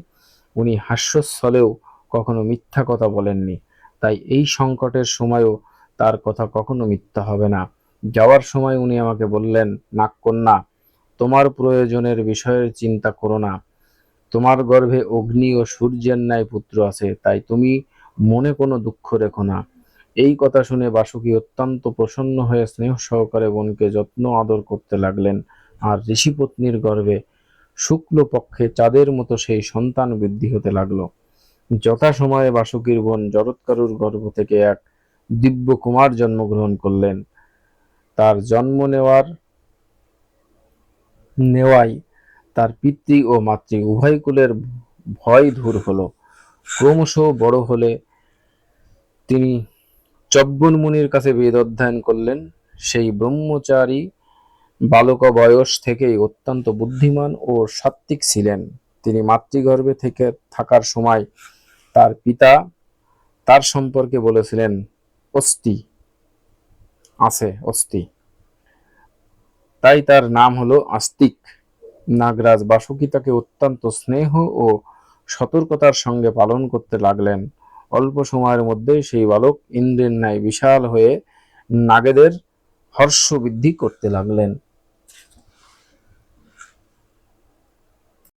উনি হাস্যচ্ছলেও কখনো মিথ্যা কথা বলেননি, তাই এই সংকটের সময়ও তার কথা কখনো মিথ্যা হবে না। যাওয়ার সময় উনি আমাকে বললেন, নাগকন্যা, তোমার প্রয়োজনের বিষয়ের চিন্তা করো না, তোমার গর্ভে অগ্নি ও সূর্যের ন্যায় পুত্র আছে, তাই তুমি মনে কোনো দুঃখ রেখো না। এই কথা শুনে বাসুকী অত্যন্ত প্রসন্ন হয়ে স্নেহ সহকারে বোনকে যত্ন আদর করতে লাগলেন। আর ঋষিপত্নীর গর্ভে শুক্লপক্ষে চাঁদের মতো সেই সন্তান বৃদ্ধি হতে লাগলো। যথাসময়ে বাসুকীর বোন জরৎকারুর গর্ভ থেকে এক দিব্য কুমার জন্মগ্রহণ করলেন। তার জন্ম নেওয়ায় তার পিতৃ ও মাতৃ উভয় কুলের ভয় দূর হলো। ক্রমশ বড় হলে তিনি চব্বন মুনির কাছে বেদ অধ্যয়ন করলেন। সেই ব্রহ্মচারী বালক বয়স থেকেই অত্যন্ত বুদ্ধিমান ও সাত্ত্বিক ছিলেন। তিনি মাতৃগর্ভে থেকে থাকার সময় তার পিতা তার সম্পর্কে বলেছিলেন, অস্থি আছে, অস্থি, তাই তার নাম হলো আস্তিক। নাগরাজ বাসুকী তাকে অত্যন্ত স্নেহ ও সতর্কতার সঙ্গে পালন করতে লাগলেন। অল্প সময়ের মধ্যেই সেই বালক ইন্দ্রের ন্যায় বিশাল হয়ে নাগেদের হর্ষ বৃদ্ধি করতে লাগলেন।